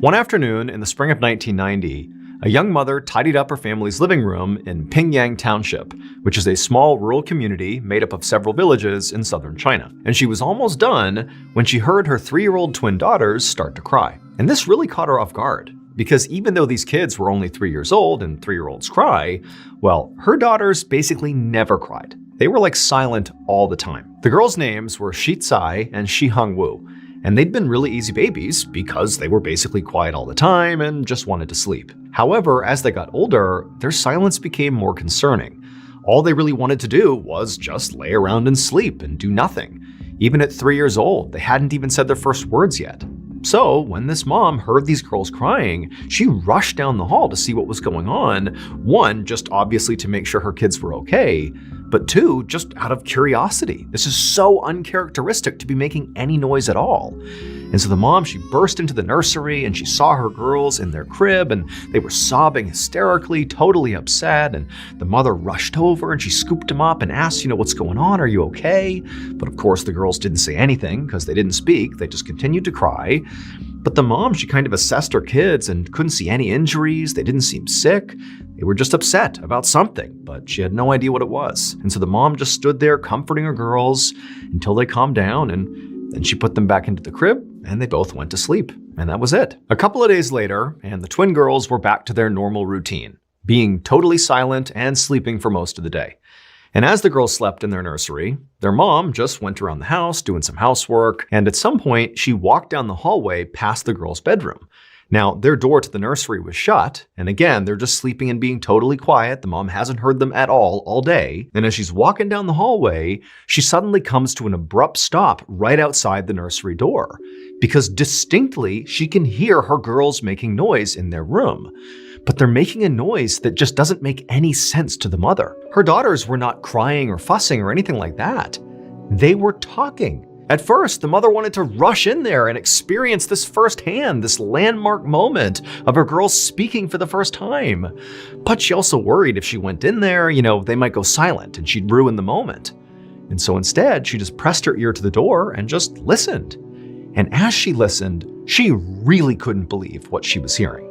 One afternoon in the spring of 1990, a young mother tidied up her family's living room in Pingyang Township, which is a small rural community made up of several villages in southern China. And she was almost done when she heard her 3-year-old twin daughters start to cry. And this really caught her off guard, because even though these kids were only 3 years old and 3-year-olds cry, well, her daughters basically never cried. They were like silent all the time. The girls' names were Shi Tsai and Shi Hongwu, and they'd been really easy babies because they were basically quiet all the time and just wanted to sleep. However, as they got older, their silence became more concerning. All they really wanted to do was just lay around and sleep and do nothing. Even at 3 years old, they hadn't even said their first words yet. So when this mom heard these girls crying, she rushed down the hall to see what was going on. One, just obviously to make sure her kids were okay, but two, just out of curiosity. This is so uncharacteristic to be making any noise at all. And so the mom, she burst into the nursery and she saw her girls in their crib and they were sobbing hysterically, totally upset. And the mother rushed over and she scooped them up and asked, what's going on? Are you okay? But of course the girls didn't say anything because they didn't speak. They just continued to cry. But the mom, she kind of assessed her kids and couldn't see any injuries. They didn't seem sick. They were just upset about something, but she had no idea what it was. And so the mom just stood there comforting her girls until they calmed down, and then she put them back into the crib and they both went to sleep. And that was it. A couple of days later, and the twin girls were back to their normal routine, being totally silent and sleeping for most of the day. And as the girls slept in their nursery, their mom just went around the house doing some housework, and at some point she walked down the hallway past the girls' bedroom. Now, their door to the nursery was shut, and again, they're just sleeping and being totally quiet. The mom hasn't heard them at all day. And as she's walking down the hallway, she suddenly comes to an abrupt stop right outside the nursery door, because distinctly she can hear her girls making noise in their room. But they're making a noise that just doesn't make any sense to the mother. Her daughters were not crying or fussing or anything like that. They were talking. At first, the mother wanted to rush in there and experience this firsthand, this landmark moment of her girls speaking for the first time. But she also worried if she went in there, they might go silent and she'd ruin the moment. And so instead, she just pressed her ear to the door and just listened. And as she listened, she really couldn't believe what she was hearing.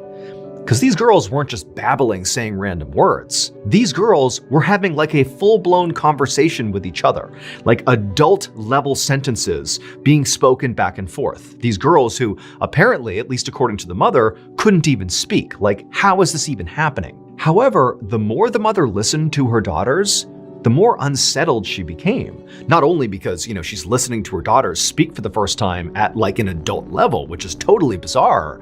Because these girls weren't just babbling, saying random words. These girls were having like a full-blown conversation with each other, like adult-level sentences being spoken back and forth. These girls who apparently, at least according to the mother, couldn't even speak. Like, how is this even happening? However, the more the mother listened to her daughters, the more unsettled she became. Not only because, she's listening to her daughters speak for the first time at like an adult level, which is totally bizarre,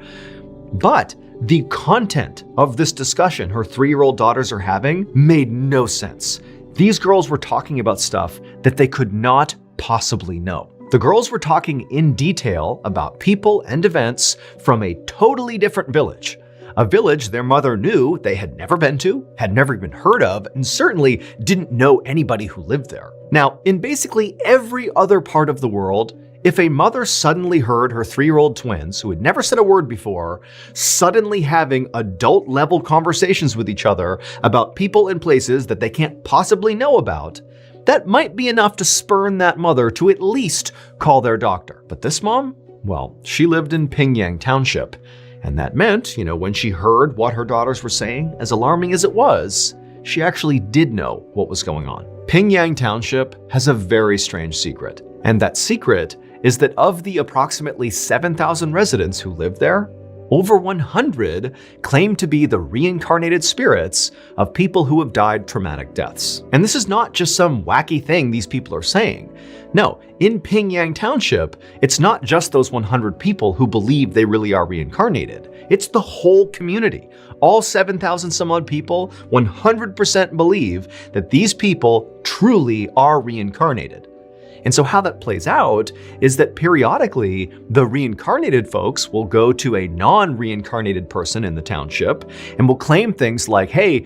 but the content of this discussion her 3-year-old daughters are having made no sense. These girls were talking about stuff that they could not possibly know. The girls were talking in detail about people and events from a totally different village. A village their mother knew they had never been to, had never even heard of, and certainly didn't know anybody who lived there. Now, in basically every other part of the world, if a mother suddenly heard her 3-year-old twins, who had never said a word before, suddenly having adult-level conversations with each other about people and places that they can't possibly know about, that might be enough to spurn that mother to at least call their doctor. But this mom, well, she lived in Pingyang Township. And that meant, when she heard what her daughters were saying, as alarming as it was, she actually did know what was going on. Pingyang Township has a very strange secret. And that secret is that of the approximately 7,000 residents who live there, over 100 claim to be the reincarnated spirits of people who have died traumatic deaths. And this is not just some wacky thing these people are saying. No, in Pingyang Township, it's not just those 100 people who believe they really are reincarnated. It's the whole community. All 7,000 some odd people 100% believe that these people truly are reincarnated. And so how that plays out is that periodically, the reincarnated folks will go to a non-reincarnated person in the township and will claim things like, hey,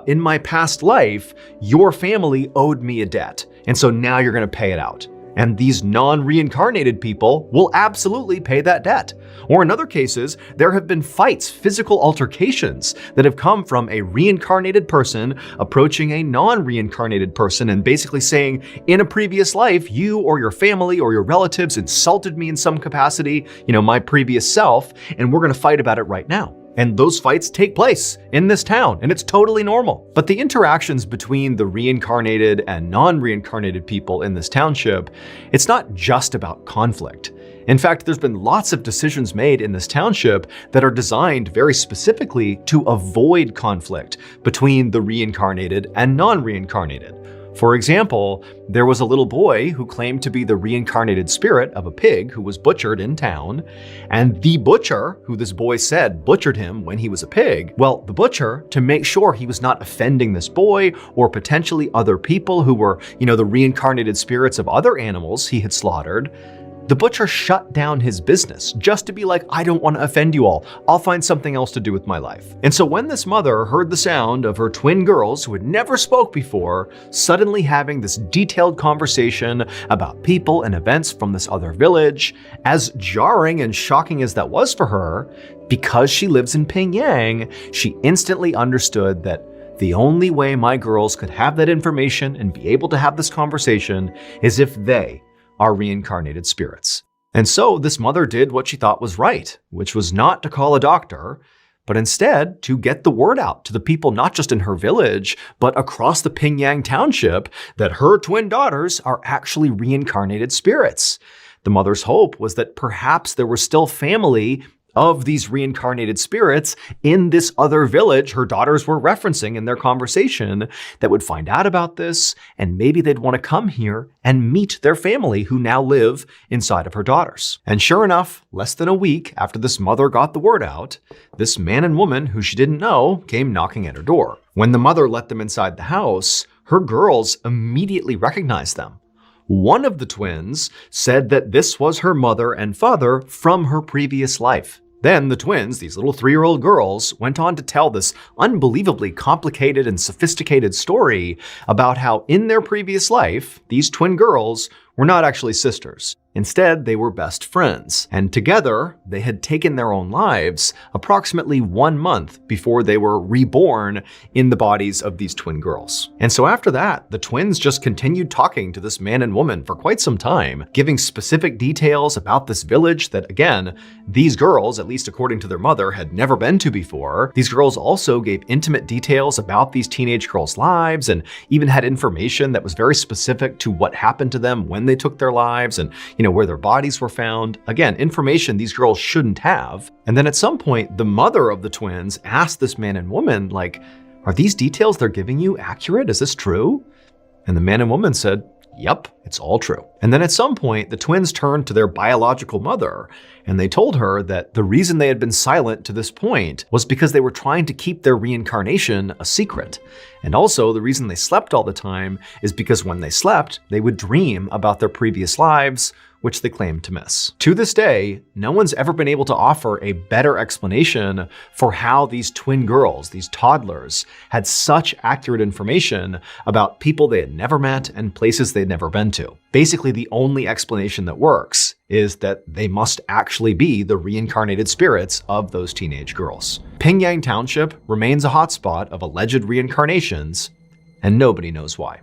in my past life, your family owed me a debt, and so now you're going to pay it out. And these non-reincarnated people will absolutely pay that debt. Or in other cases, there have been fights, physical altercations that have come from a reincarnated person approaching a non-reincarnated person and basically saying, in a previous life, you or your family or your relatives insulted me in some capacity, my previous self, and we're going to fight about it right now. And those fights take place in this town, and it's totally normal. But the interactions between the reincarnated and non-reincarnated people in this township, it's not just about conflict. In fact, there's been lots of decisions made in this township that are designed very specifically to avoid conflict between the reincarnated and non-reincarnated. For example, there was a little boy who claimed to be the reincarnated spirit of a pig who was butchered in town, and the butcher, who this boy said butchered him when he was a pig, well, the butcher, to make sure he was not offending this boy or potentially other people who were, the reincarnated spirits of other animals he had slaughtered, the butcher shut down his business just to be like, I don't want to offend you all. I'll find something else to do with my life. And so when this mother heard the sound of her twin girls who had never spoke before, suddenly having this detailed conversation about people and events from this other village, as jarring and shocking as that was for her, because she lives in Pingyang, she instantly understood that the only way my girls could have that information and be able to have this conversation is if they are reincarnated spirits. And so this mother did what she thought was right, which was not to call a doctor, but instead to get the word out to the people not just in her village, but across the Pingyang Township that her twin daughters are actually reincarnated spirits. The mother's hope was that perhaps there was still family of these reincarnated spirits in this other village her daughters were referencing in their conversation that would find out about this, and maybe they'd want to come here and meet their family who now live inside of her daughters. And sure enough, less than a week after this mother got the word out, this man and woman who she didn't know came knocking at her door. When the mother let them inside the house, her girls immediately recognized them. One of the twins said that this was her mother and father from her previous life. Then the twins, these little 3-year-old girls, went on to tell this unbelievably complicated and sophisticated story about how in their previous life, these twin girls were not actually sisters. Instead, they were best friends, and together they had taken their own lives approximately 1 month before they were reborn in the bodies of these twin girls. And so after that, the twins just continued talking to this man and woman for quite some time, giving specific details about this village that, again, these girls, at least according to their mother, had never been to before. These girls also gave intimate details about these teenage girls' lives and even had information that was very specific to what happened to them when they took their lives and, where their bodies were found. Again, information these girls shouldn't have. And then at some point, the mother of the twins asked this man and woman, like, are these details they're giving you accurate? Is this true? And the man and woman said, yep, it's all true. And then at some point, the twins turned to their biological mother, and they told her that the reason they had been silent to this point was because they were trying to keep their reincarnation a secret. And also, the reason they slept all the time is because when they slept, they would dream about their previous lives, which they claimed to miss. To this day, no one's ever been able to offer a better explanation for how these twin girls, these toddlers, had such accurate information about people they had never met and places they'd never been to. Basically, the only explanation that works is that they must actually be the reincarnated spirits of those teenage girls. Pingyang Township remains a hotspot of alleged reincarnations, and nobody knows why.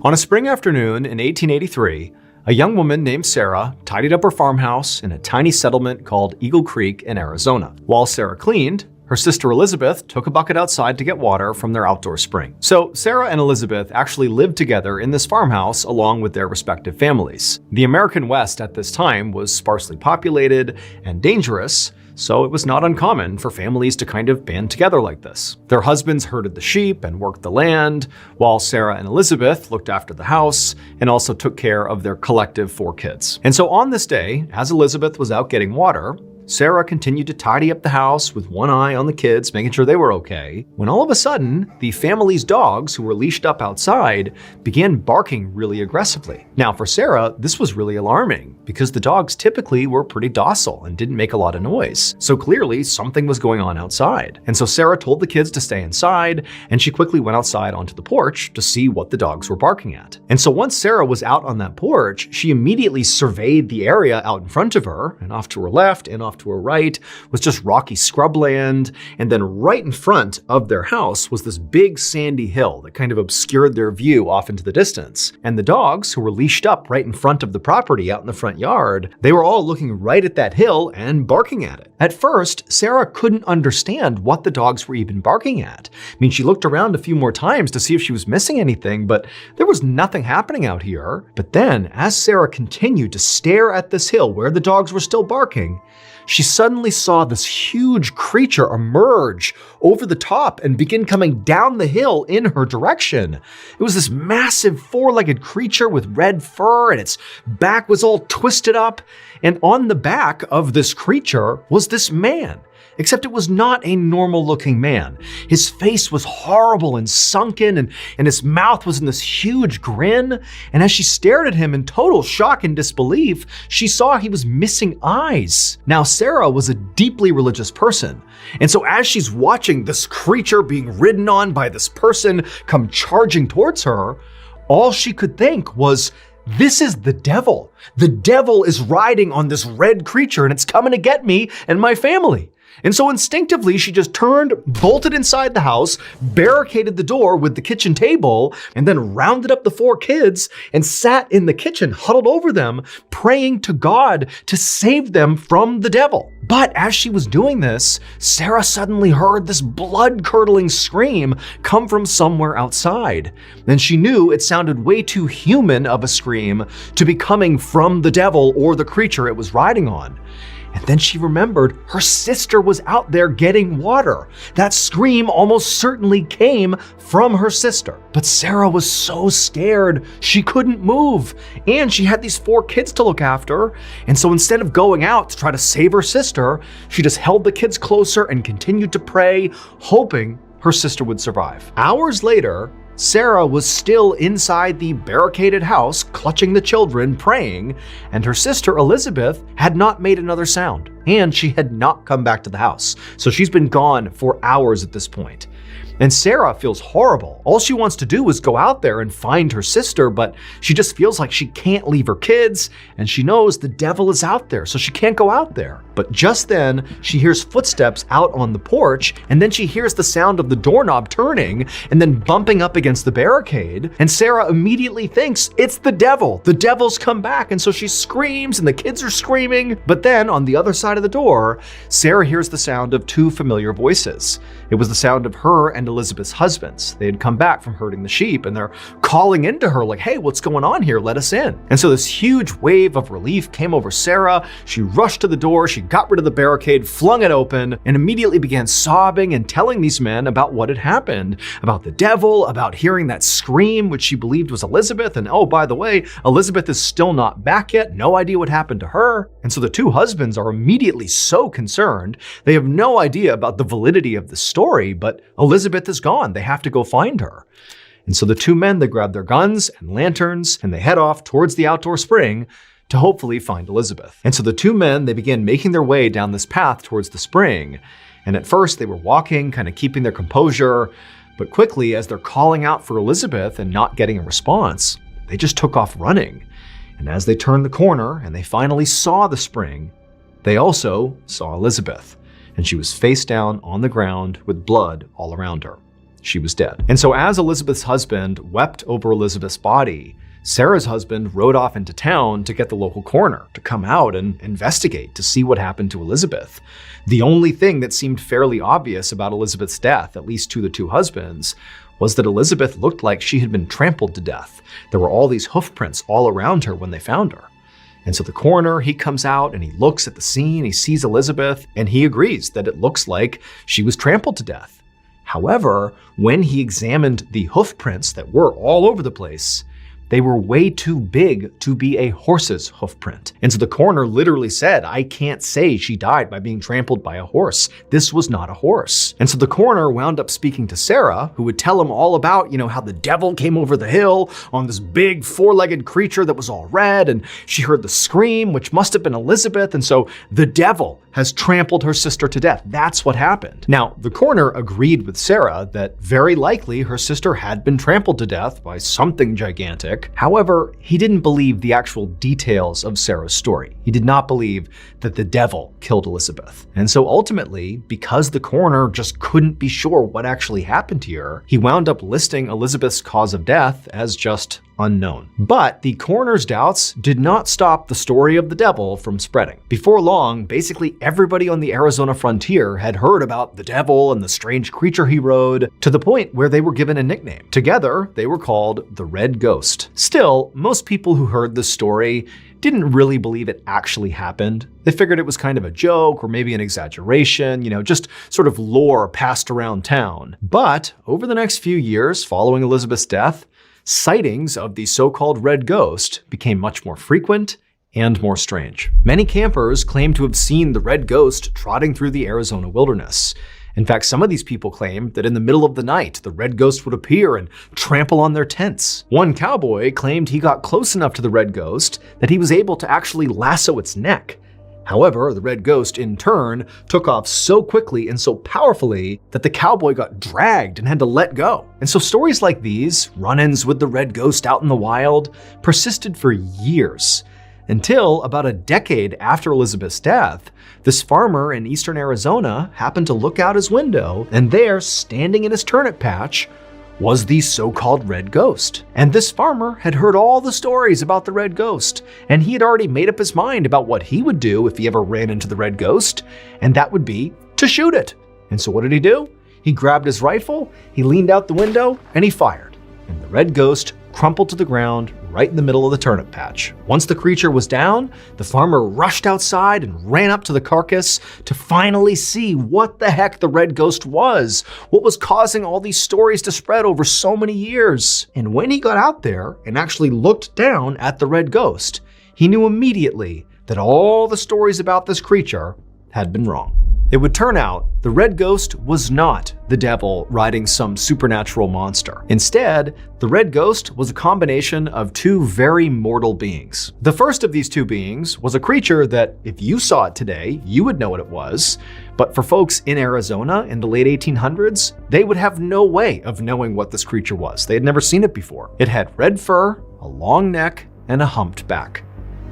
On a spring afternoon in 1883, a young woman named Sarah tidied up her farmhouse in a tiny settlement called Eagle Creek in Arizona. While Sarah cleaned, her sister Elizabeth took a bucket outside to get water from their outdoor spring. So Sarah and Elizabeth actually lived together in this farmhouse along with their respective families. The American West at this time was sparsely populated and dangerous, so it was not uncommon for families to kind of band together like this. Their husbands herded the sheep and worked the land, while Sarah and Elizabeth looked after the house and also took care of their collective 4 kids. And so on this day, as Elizabeth was out getting water, Sarah continued to tidy up the house with one eye on the kids, making sure they were okay, when all of a sudden, the family's dogs, who were leashed up outside, began barking really aggressively. Now, for Sarah, this was really alarming because the dogs typically were pretty docile and didn't make a lot of noise. So clearly, something was going on outside. And so Sarah told the kids to stay inside, and she quickly went outside onto the porch to see what the dogs were barking at. And so once Sarah was out on that porch, she immediately surveyed the area out in front of her, and off to her left and off to her right was just rocky scrubland, and then right in front of their house was this big sandy hill that kind of obscured their view off into the distance. And the dogs, who were leashed up right in front of the property out in the front yard, they were all looking right at that hill and barking at it. At first, Sarah couldn't understand what the dogs were even barking at. I mean, she looked around a few more times to see if she was missing anything, but there was nothing happening out here. But then, as Sarah continued to stare at this hill where the dogs were still barking, she suddenly saw this huge creature emerge over the top and begin coming down the hill in her direction. It was this massive 4-legged creature with red fur, and its back was all twisted up. And on the back of this creature was this man. Except it was not a normal-looking man. His face was horrible and sunken, and his mouth was in this huge grin. And as she stared at him in total shock and disbelief, she saw he was missing eyes. Now, Sarah was a deeply religious person. And so as she's watching this creature being ridden on by this person come charging towards her, all she could think was, this is the devil. The devil is riding on this red creature, and it's coming to get me and my family. And so instinctively, she just turned, bolted inside the house, barricaded the door with the kitchen table, and then rounded up the 4 kids and sat in the kitchen, huddled over them, praying to God to save them from the devil. But as she was doing this, Sarah suddenly heard this blood-curdling scream come from somewhere outside. And she knew it sounded way too human of a scream to be coming from the devil or the creature it was riding on. And then she remembered her sister was out there getting water. That scream almost certainly came from her sister. But Sarah was so scared, she couldn't move. And she had these 4 kids to look after. And so instead of going out to try to save her sister, she just held the kids closer and continued to pray, hoping her sister would survive. Hours later, Sarah was still inside the barricaded house, clutching the children, praying, and her sister Elizabeth had not made another sound, and she had not come back to the house. So she's been gone for hours at this point. And Sarah feels horrible. All she wants to do is go out there and find her sister, but she just feels like she can't leave her kids, and she knows the devil is out there, so she can't go out there. But just then, she hears footsteps out on the porch, and then she hears the sound of the doorknob turning and then bumping up against the barricade, and Sarah immediately thinks it's the devil. The devil's come back, and so she screams, and the kids are screaming. But then, on the other side of the door, Sarah hears the sound of 2 familiar voices. It was the sound of her and Elizabeth's husbands. They had come back from herding the sheep, and they're calling into her like, hey, what's going on here? Let us in. And so this huge wave of relief came over Sarah. She rushed to the door, she got rid of the barricade, flung it open, and immediately began sobbing and telling these men about what had happened, about the devil, about hearing that scream, which she believed was Elizabeth. And oh, by the way, Elizabeth is still not back yet. No idea what happened to her. And so the 2 husbands are immediately so concerned. They have no idea about the validity of the story, but Elizabeth is gone. They have to go find her. And so the 2 men, they grab their guns and lanterns, and they head off towards the outdoor spring to hopefully find Elizabeth. And so the 2 men, they began making their way down this path towards the spring. And at first they were walking, kind of keeping their composure, but quickly, as they're calling out for Elizabeth and not getting a response, they just took off running. And as they turned the corner and they finally saw the spring, they also saw Elizabeth, and she was face down on the ground with blood all around her. she was dead. And so as Elizabeth's husband wept over Elizabeth's body, Sarah's husband rode off into town to get the local coroner to come out and investigate to see what happened to Elizabeth. The only thing that seemed fairly obvious about Elizabeth's death, at least to the two husbands, was that Elizabeth looked like she had been trampled to death. There were all these hoof prints all around her when they found her. And so the coroner, he comes out and he looks at the scene, he sees Elizabeth, and he agrees that it looks like she was trampled to death. However, when he examined the hoof prints that were all over the place, they were way too big to be a horse's hoof print. And so the coroner literally said, I can't say she died by being trampled by a horse. This was not a horse. And so the coroner wound up speaking to Sarah, who would tell him all about, how the devil came over the hill on this big four-legged creature that was all red, and she heard the scream, which must have been Elizabeth, and so the devil has trampled her sister to death. That's what happened. Now, the coroner agreed with Sarah that very likely her sister had been trampled to death by something gigantic. However, he didn't believe the actual details of Sarah's story. He did not believe that the devil killed Elizabeth. And so ultimately, because the coroner just couldn't be sure what actually happened to her, he wound up listing Elizabeth's cause of death as just unknown. But the coroner's doubts did not stop the story of the devil from spreading. Before long, basically everybody on the Arizona frontier had heard about the devil and the strange creature he rode, to the point where they were given a nickname. Together, they were called the Red Ghost. Still, most people who heard this story didn't really believe it actually happened. They figured it was kind of a joke or maybe an exaggeration, just sort of lore passed around town. But over the next few years following Elizabeth's death, sightings of the so-called Red Ghost became much more frequent and more strange. Many campers claim to have seen the Red Ghost trotting through the Arizona wilderness. In fact, some of these people claim that in the middle of the night, the Red Ghost would appear and trample on their tents. One cowboy claimed he got close enough to the Red Ghost that he was able to actually lasso its neck. However, the Red Ghost, in turn, took off so quickly and so powerfully that the cowboy got dragged and had to let go. And so stories like these, run-ins with the Red Ghost out in the wild, persisted for years, until about a decade after Elizabeth's death, this farmer in eastern Arizona happened to look out his window, and there, standing in his turnip patch, was the so-called Red Ghost. And this farmer had heard all the stories about the Red Ghost, and he had already made up his mind about what he would do if he ever ran into the Red Ghost, and that would be to shoot it. And so what did he do? He grabbed his rifle, he leaned out the window, and he fired. And the Red Ghost crumpled to the ground right in the middle of the turnip patch. Once the creature was down, the farmer rushed outside and ran up to the carcass to finally see what the heck the Red Ghost was, what was causing all these stories to spread over so many years. And when he got out there and actually looked down at the Red Ghost, he knew immediately that all the stories about this creature had been wrong. It would turn out the Red Ghost was not the devil riding some supernatural monster. Instead, the Red Ghost was a combination of two very mortal beings. The first of these two beings was a creature that, if you saw it today, you would know what it was. But for folks in Arizona in the late 1800s, they would have no way of knowing what this creature was. They had never seen it before. It had red fur, a long neck, and a humped back.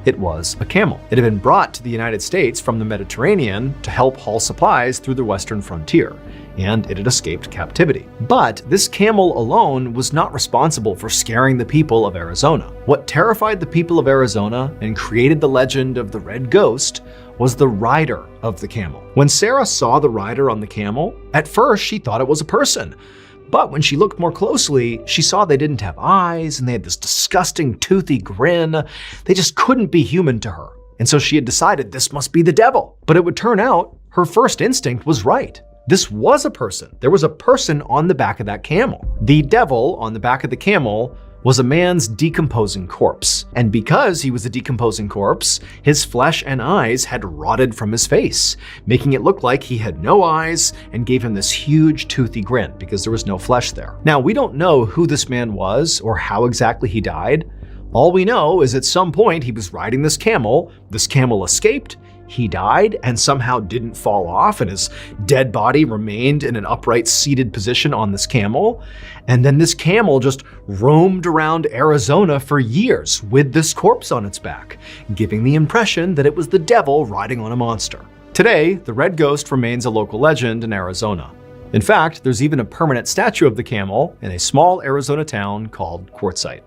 It was a camel. It had been brought to the United States from the Mediterranean to help haul supplies through the western frontier, and it had escaped captivity. But this camel alone was not responsible for scaring the people of Arizona. What terrified the people of Arizona and created the legend of the Red Ghost was the rider of the camel. When Sarah saw the rider on the camel, at first she thought it was a person. But when she looked more closely, she saw they didn't have eyes and they had this disgusting toothy grin. They just couldn't be human to her. And so she had decided this must be the devil. But it would turn out her first instinct was right. This was a person. There was a person on the back of that camel. The devil on the back of the camel was a man's decomposing corpse. And because he was a decomposing corpse, his flesh and eyes had rotted from his face, making it look like he had no eyes and gave him this huge toothy grin because there was no flesh there. Now, we don't know who this man was or how exactly he died. All we know is at some point he was riding this camel escaped, he died and somehow didn't fall off, and his dead body remained in an upright seated position on this camel. And then this camel just roamed around Arizona for years with this corpse on its back, giving the impression that it was the devil riding on a monster. Today, the Red Ghost remains a local legend in Arizona. In fact, there's even a permanent statue of the camel in a small Arizona town called Quartzsite.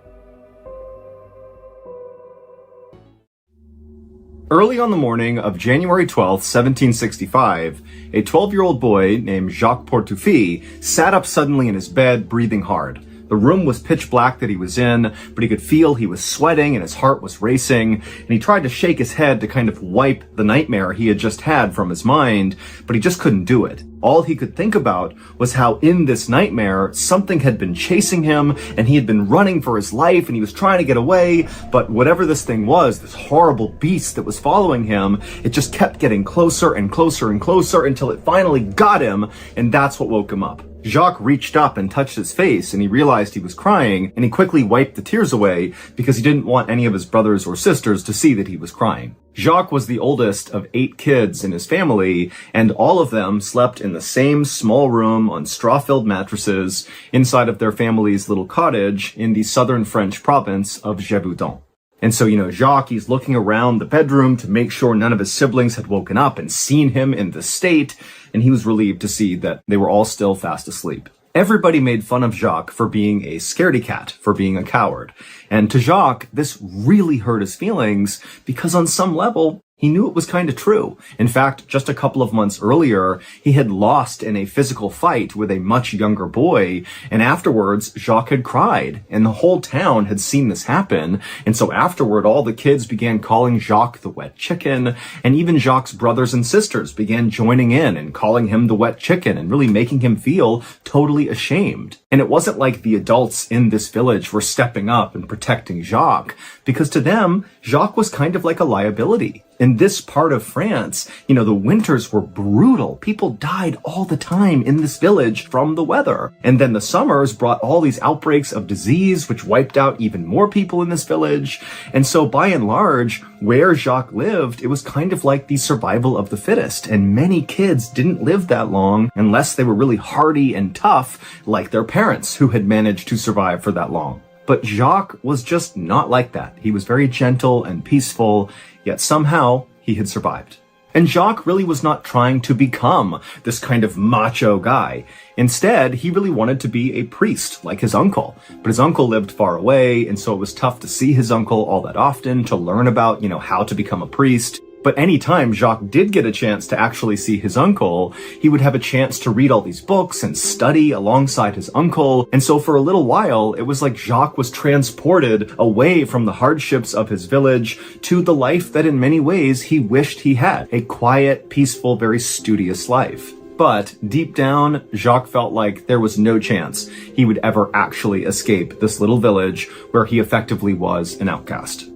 Early on the morning of January 12, 1765, a 12-year-old boy named Jacques Portufis sat up suddenly in his bed, breathing hard. The room was pitch black that he was in, but he could feel he was sweating and his heart was racing, and he tried to shake his head to kind of wipe the nightmare he had just had from his mind, but he just couldn't do it. All he could think about was how in this nightmare, something had been chasing him, and he had been running for his life, and he was trying to get away, but whatever this thing was, this horrible beast that was following him, it just kept getting closer and closer and closer until it finally got him, and that's what woke him up. Jacques reached up and touched his face, and he realized he was crying, and he quickly wiped the tears away because he didn't want any of his brothers or sisters to see that he was crying. Jacques was the oldest of 8 kids in his family, and all of them slept in the same small room on straw-filled mattresses inside of their family's little cottage in the southern French province of Gevaudan. And so, Jacques, he's looking around the bedroom to make sure none of his siblings had woken up and seen him in this state, and he was relieved to see that they were all still fast asleep. Everybody made fun of Jacques for being a scaredy cat, for being a coward. And to Jacques, this really hurt his feelings because on some level, he knew it was kind of true. In fact, just a couple of months earlier, he had lost in a physical fight with a much younger boy, and afterwards, Jacques had cried, and the whole town had seen this happen, and so afterward, all the kids began calling Jacques the wet chicken, and even Jacques' brothers and sisters began joining in and calling him the wet chicken and really making him feel totally ashamed. And it wasn't like the adults in this village were stepping up and protecting Jacques, because to them, Jacques was kind of like a liability. In this part of France, the winters were brutal. People died all the time in this village from the weather. And then the summers brought all these outbreaks of disease, which wiped out even more people in this village. And so by and large, where Jacques lived, it was kind of like the survival of the fittest. And many kids didn't live that long unless they were really hardy and tough, like their parents who had managed to survive for that long. But Jacques was just not like that. He was very gentle and peaceful, yet somehow he had survived. And Jacques really was not trying to become this kind of macho guy. Instead, he really wanted to be a priest, like his uncle. But his uncle lived far away, and so it was tough to see his uncle all that often, to learn about, how to become a priest. But anytime Jacques did get a chance to actually see his uncle, he would have a chance to read all these books and study alongside his uncle. And so for a little while, it was like Jacques was transported away from the hardships of his village to the life that in many ways he wished he had. A quiet, peaceful, very studious life. But deep down, Jacques felt like there was no chance he would ever actually escape this little village where he effectively was an outcast.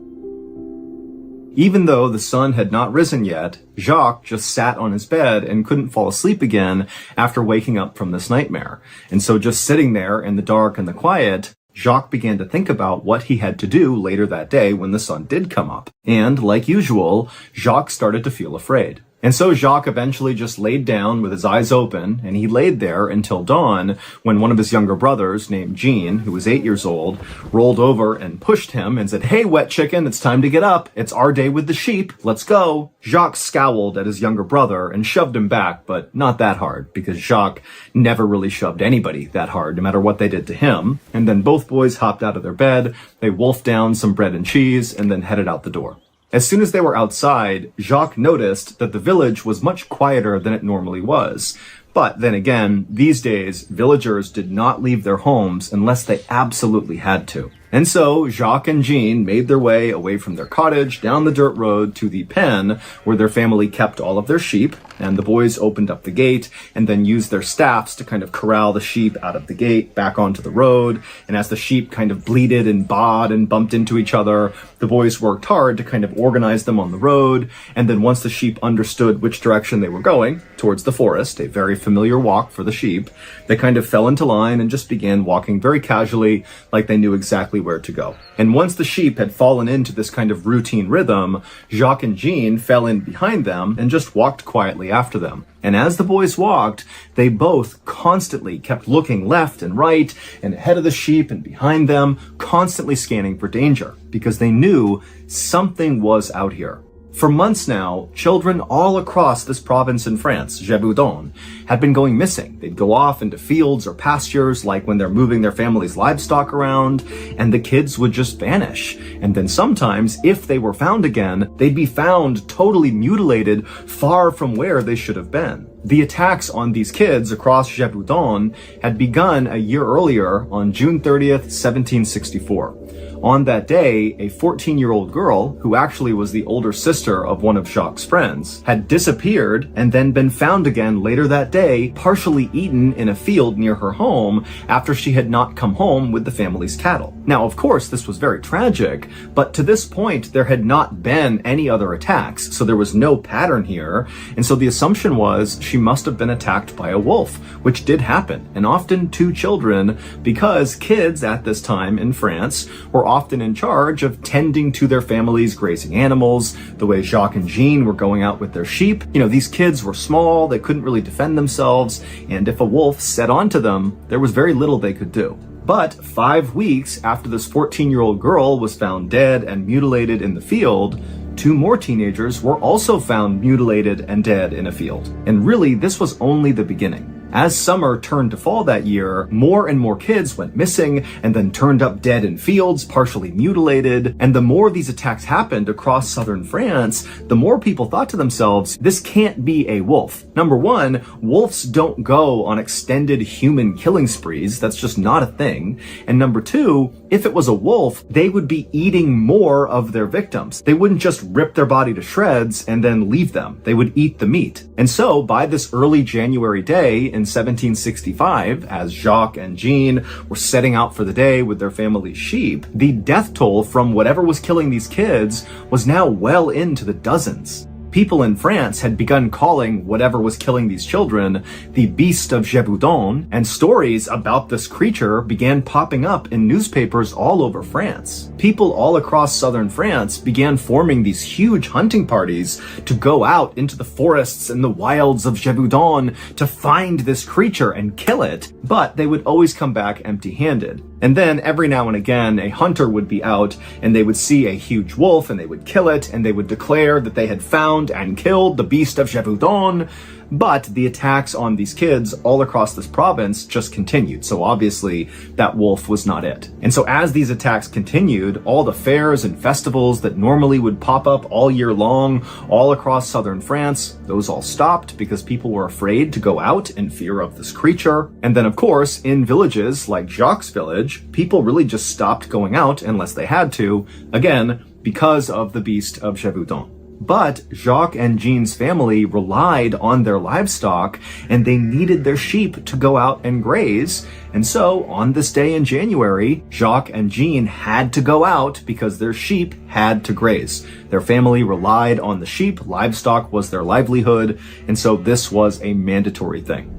Even though the sun had not risen yet, Jacques just sat on his bed and couldn't fall asleep again after waking up from this nightmare. And so just sitting there in the dark and the quiet, Jacques began to think about what he had to do later that day when the sun did come up. And like usual, Jacques started to feel afraid. And so Jacques eventually just laid down with his eyes open, and he laid there until dawn when one of his younger brothers, named Jean, who was 8 years old, rolled over and pushed him and said, "Hey, wet chicken, it's time to get up. It's our day with the sheep. Let's go." Jacques scowled at his younger brother and shoved him back, but not that hard, because Jacques never really shoved anybody that hard, no matter what they did to him. And then both boys hopped out of their bed, they wolfed down some bread and cheese, and then headed out the door. As soon as they were outside, Jacques noticed that the village was much quieter than it normally was. But then again, these days, villagers did not leave their homes unless they absolutely had to. And so Jacques and Jean made their way away from their cottage down the dirt road to the pen where their family kept all of their sheep, and the boys opened up the gate and then used their staffs to kind of corral the sheep out of the gate back onto the road. And as the sheep kind of bleated and baaed and bumped into each other, the boys worked hard to kind of organize them on the road. And then once the sheep understood which direction they were going, towards the forest, a very familiar walk for the sheep, they kind of fell into line and just began walking very casually, like they knew exactly where to go. And once the sheep had fallen into this kind of routine rhythm, Jacques and Jean fell in behind them and just walked quietly after them. And as the boys walked, they both constantly kept looking left and right and ahead of the sheep and behind them, constantly scanning for danger, because they knew something was out here. For months now, children all across this province in France, Gevaudan, had been going missing. They'd go off into fields or pastures, like when they're moving their family's livestock around, and the kids would just vanish. And then sometimes, if they were found again, they'd be found totally mutilated far from where they should have been. The attacks on these kids across Gevaudan had begun a year earlier on June 30th, 1764. On that day, a 14-year-old girl, who actually was the older sister of one of Jacques' friends, had disappeared and then been found again later that day, partially eaten in a field near her home after she had not come home with the family's cattle. Now, of course, this was very tragic, but to this point, there had not been any other attacks, so there was no pattern here, and so the assumption was she must have been attacked by a wolf, which did happen, and often two children, because kids at this time in France were often in charge of tending to their family's grazing animals, the way Jacques and Jean were going out with their sheep. You know, these kids were small, they couldn't really defend themselves, and if a wolf set onto them, there was very little they could do. But 5 weeks after this 14-year-old girl was found dead and mutilated in the field, 2 more teenagers were also found mutilated and dead in a field. And really, this was only the beginning. As summer turned to fall that year, more and more kids went missing and then turned up dead in fields, partially mutilated. And the more these attacks happened across southern France, the more people thought to themselves, this can't be a wolf. Number one, wolves don't go on extended human killing sprees. That's just not a thing. And number two, if it was a wolf, they would be eating more of their victims. They wouldn't just rip their body to shreds and then leave them. They would eat the meat. And so by this early January day in 1765, as Jacques and Jean were setting out for the day with their family's sheep, the death toll from whatever was killing these kids was now well into the dozens. People in France had begun calling whatever was killing these children the Beast of Gevaudan, and stories about this creature began popping up in newspapers all over France. People all across southern France began forming these huge hunting parties to go out into the forests and the wilds of Gevaudan to find this creature and kill it, but they would always come back empty-handed. And then every now and again, a hunter would be out and they would see a huge wolf and they would kill it and they would declare that they had found and killed the Beast of Gevaudan. But the attacks on these kids all across this province just continued. So obviously that wolf was not it. And so as these attacks continued, all the fairs and festivals that normally would pop up all year long, all across southern France, those all stopped because people were afraid to go out in fear of this creature. And then of course, in villages like Jacques' village, people really just stopped going out unless they had to, again, because of the Beast of Gevaudan. But Jacques and Jean's family relied on their livestock and they needed their sheep to go out and graze. And so on this day in January, Jacques and Jean had to go out because their sheep had to graze. Their family relied on the sheep, livestock was their livelihood, and so this was a mandatory thing.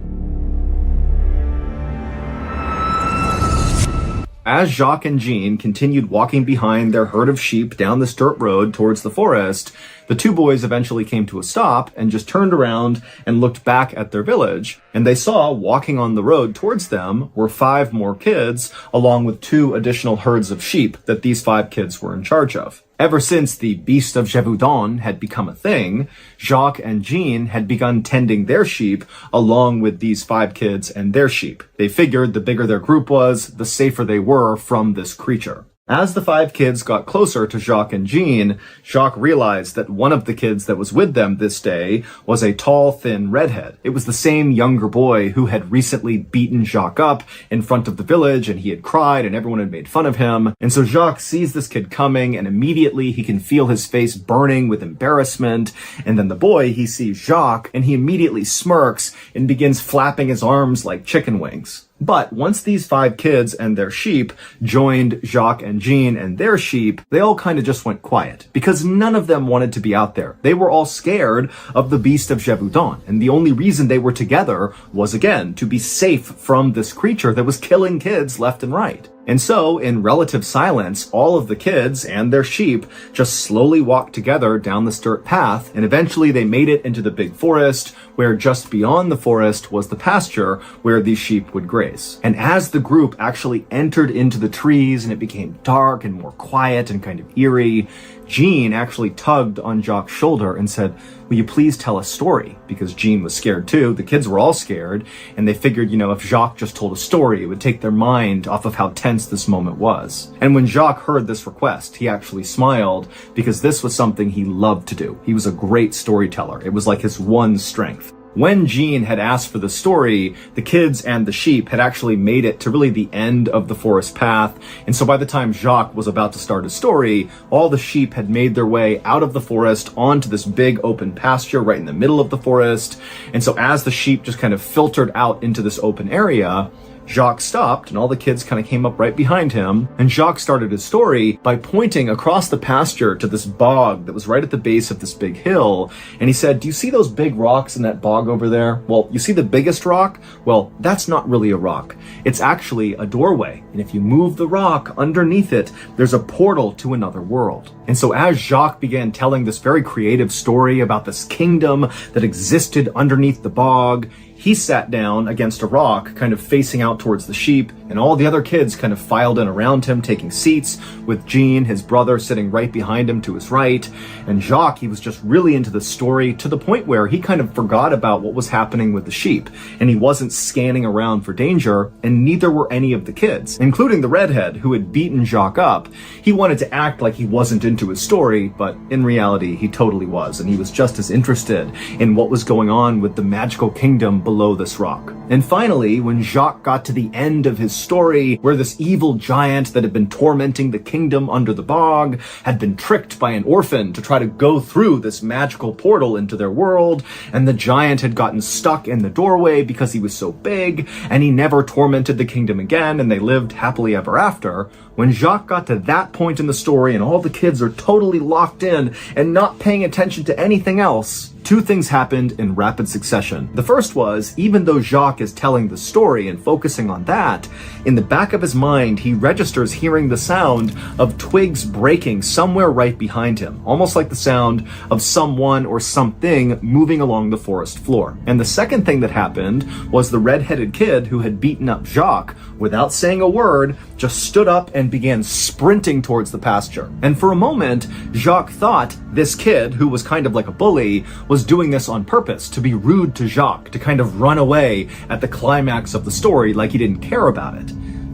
As Jacques and Jean continued walking behind their herd of sheep down this dirt road towards the forest, the two boys eventually came to a stop and just turned around and looked back at their village, and they saw walking on the road towards them were 5 more kids, along with 2 additional herds of sheep that these 5 kids were in charge of. Ever since the Beast of Gevaudan had become a thing, Jacques and Jean had begun tending their sheep along with these 5 kids and their sheep. They figured the bigger their group was, the safer they were from this creature. As the 5 kids got closer to Jacques and Jean, Jacques realized that one of the kids that was with them this day was a tall, thin redhead. It was the same younger boy who had recently beaten Jacques up in front of the village, and he had cried and everyone had made fun of him. And so Jacques sees this kid coming, and immediately he can feel his face burning with embarrassment. And then the boy, he sees Jacques, and he immediately smirks and begins flapping his arms like chicken wings. But once these 5 kids and their sheep joined Jacques and Jean and their sheep, they all kind of just went quiet because none of them wanted to be out there. They were all scared of the Beast of Gevaudan, and the only reason they were together was, again, to be safe from this creature that was killing kids left and right. And so, in relative silence, all of the kids and their sheep just slowly walked together down this dirt path, and eventually they made it into the big forest where just beyond the forest was the pasture where these sheep would graze. And as the group actually entered into the trees and it became dark and more quiet and kind of eerie, Jean actually tugged on Jacques' shoulder and said, "Will you please tell a story?" Because Jean was scared too. The kids were all scared, and they figured, if Jacques just told a story, it would take their mind off of how tense this moment was. And when Jacques heard this request, he actually smiled, because this was something he loved to do. He was a great storyteller. It was like his one strength. When Jean had asked for the story, the kids and the sheep had actually made it to really the end of the forest path. And so by the time Jacques was about to start his story, all the sheep had made their way out of the forest onto this big open pasture right in the middle of the forest. And so as the sheep just kind of filtered out into this open area, Jacques stopped, and all the kids kind of came up right behind him, and Jacques started his story by pointing across the pasture to this bog that was right at the base of this big hill, and he said, "Do you see those big rocks in that bog over there? Well, you see the biggest rock? Well, that's not really a rock. It's actually a doorway, and if you move the rock underneath it, there's a portal to another world." And so as Jacques began telling this very creative story about this kingdom that existed underneath the bog, he sat down against a rock, kind of facing out towards the sheep, and all the other kids kind of filed in around him, taking seats, with Jean, his brother, sitting right behind him to his right. And Jacques, he was just really into the story to the point where he kind of forgot about what was happening with the sheep, and he wasn't scanning around for danger, and neither were any of the kids, including the redhead who had beaten Jacques up. He wanted to act like he wasn't into his story, but in reality, he totally was, and he was just as interested in what was going on with the magical kingdom below this rock. And finally, when Jacques got to the end of his story, where this evil giant that had been tormenting the kingdom under the bog had been tricked by an orphan to try to go through this magical portal into their world, and the giant had gotten stuck in the doorway because he was so big, and he never tormented the kingdom again, and they lived happily ever after. When Jacques got to that point in the story and all the kids are totally locked in and not paying attention to anything else, two things happened in rapid succession. The first was, even though Jacques is telling the story and focusing on that, in the back of his mind, he registers hearing the sound of twigs breaking somewhere right behind him, almost like the sound of someone or something moving along the forest floor. And the second thing that happened was the red-headed kid who had beaten up Jacques, without saying a word, just stood up and began sprinting towards the pasture. And for a moment, Jacques thought this kid, who was kind of like a bully, was doing this on purpose, to be rude to Jacques, to kind of run away at the climax of the story like he didn't care about it.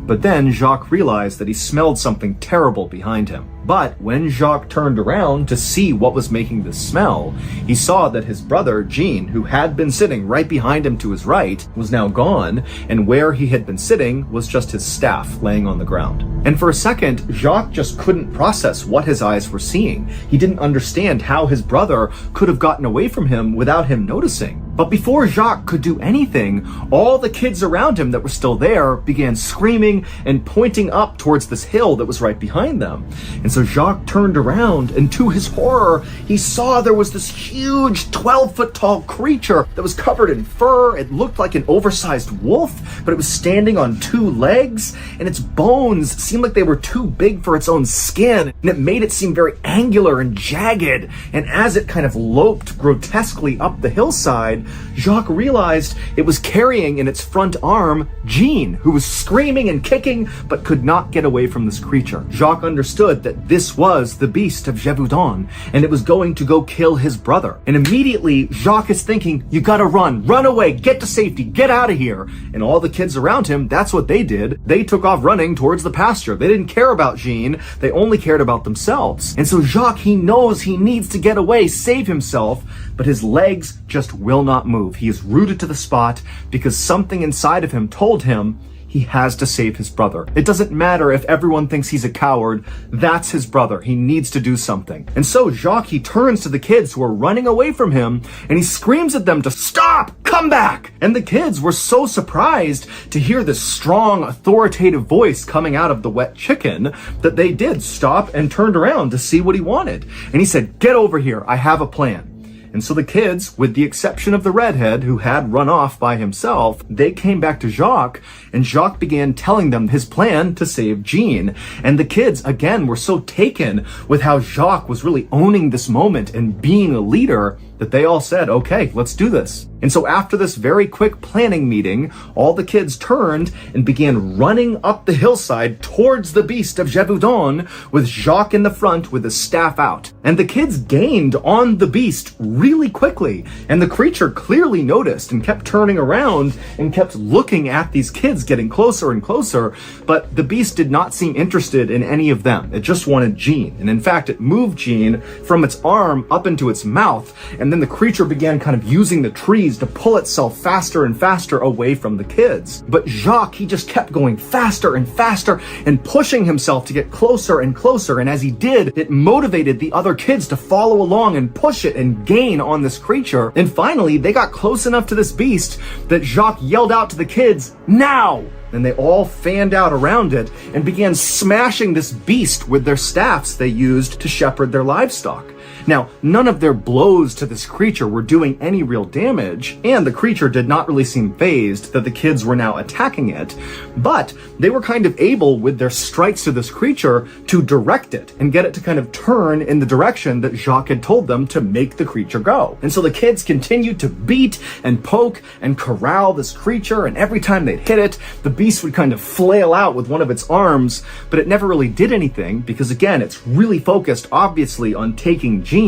But then Jacques realized that he smelled something terrible behind him. But when Jacques turned around to see what was making this smell, he saw that his brother, Jean, who had been sitting right behind him to his right, was now gone, and where he had been sitting was just his staff laying on the ground. And for a second, Jacques just couldn't process what his eyes were seeing. He didn't understand how his brother could have gotten away from him without him noticing. But before Jacques could do anything, all the kids around him that were still there began screaming and pointing up towards this hill that was right behind them. And so Jacques turned around, and to his horror, he saw there was this huge 12-foot tall creature that was covered in fur. It looked like an oversized wolf, but it was standing on two legs, and its bones seemed like they were too big for its own skin, and it made it seem very angular and jagged. And as it kind of loped grotesquely up the hillside, Jacques realized it was carrying in its front arm Jean, who was screaming and kicking, but could not get away from this creature. Jacques understood that this was the beast of Gevaudan, and it was going to go kill his brother. And immediately, Jacques is thinking, you gotta run away, get to safety, get out of here. And all the kids around him, that's what they did. They took off running towards the pasture. They didn't care about Jean, they only cared about themselves. And so Jacques, he knows he needs to get away, save himself, but his legs just will not move. He is rooted to the spot because something inside of him told him he has to save his brother. It doesn't matter if everyone thinks he's a coward. That's his brother. He needs to do something. And so Jacques, he turns to the kids who are running away from him, and he screams at them to stop, come back. And the kids were so surprised to hear this strong, authoritative voice coming out of the wet chicken that they did stop and turned around to see what he wanted. And he said, get over here. I have a plan. And so the kids, with the exception of the redhead who had run off by himself, they came back to Jacques, and Jacques began telling them his plan to save Jean. And the kids, again, were so taken with how Jacques was really owning this moment and being a leader that they all said, okay, let's do this. And so after this very quick planning meeting, all the kids turned and began running up the hillside towards the beast of Gevaudan, with Jacques in the front with his staff out. And the kids gained on the beast really quickly, and the creature clearly noticed and kept turning around and kept looking at these kids getting closer and closer, but the beast did not seem interested in any of them. It just wanted Jean. And in fact, it moved Jean from its arm up into its mouth, and then the creature began kind of using the trees to pull itself faster and faster away from the kids. But Jacques, he just kept going faster and faster and pushing himself to get closer and closer. And as he did, it motivated the other kids to follow along and push it and gain on this creature. And finally, they got close enough to this beast that Jacques yelled out to the kids, "Now!" And they all fanned out around it and began smashing this beast with their staffs they used to shepherd their livestock. Now, none of their blows to this creature were doing any real damage, and the creature did not really seem fazed that the kids were now attacking it, but they were kind of able, with their strikes to this creature, to direct it and get it to kind of turn in the direction that Jacques had told them to make the creature go. And so the kids continued to beat and poke and corral this creature, and every time they'd hit it, the beast would kind of flail out with one of its arms, but it never really did anything because, again, it's really focused, obviously, on taking Jean.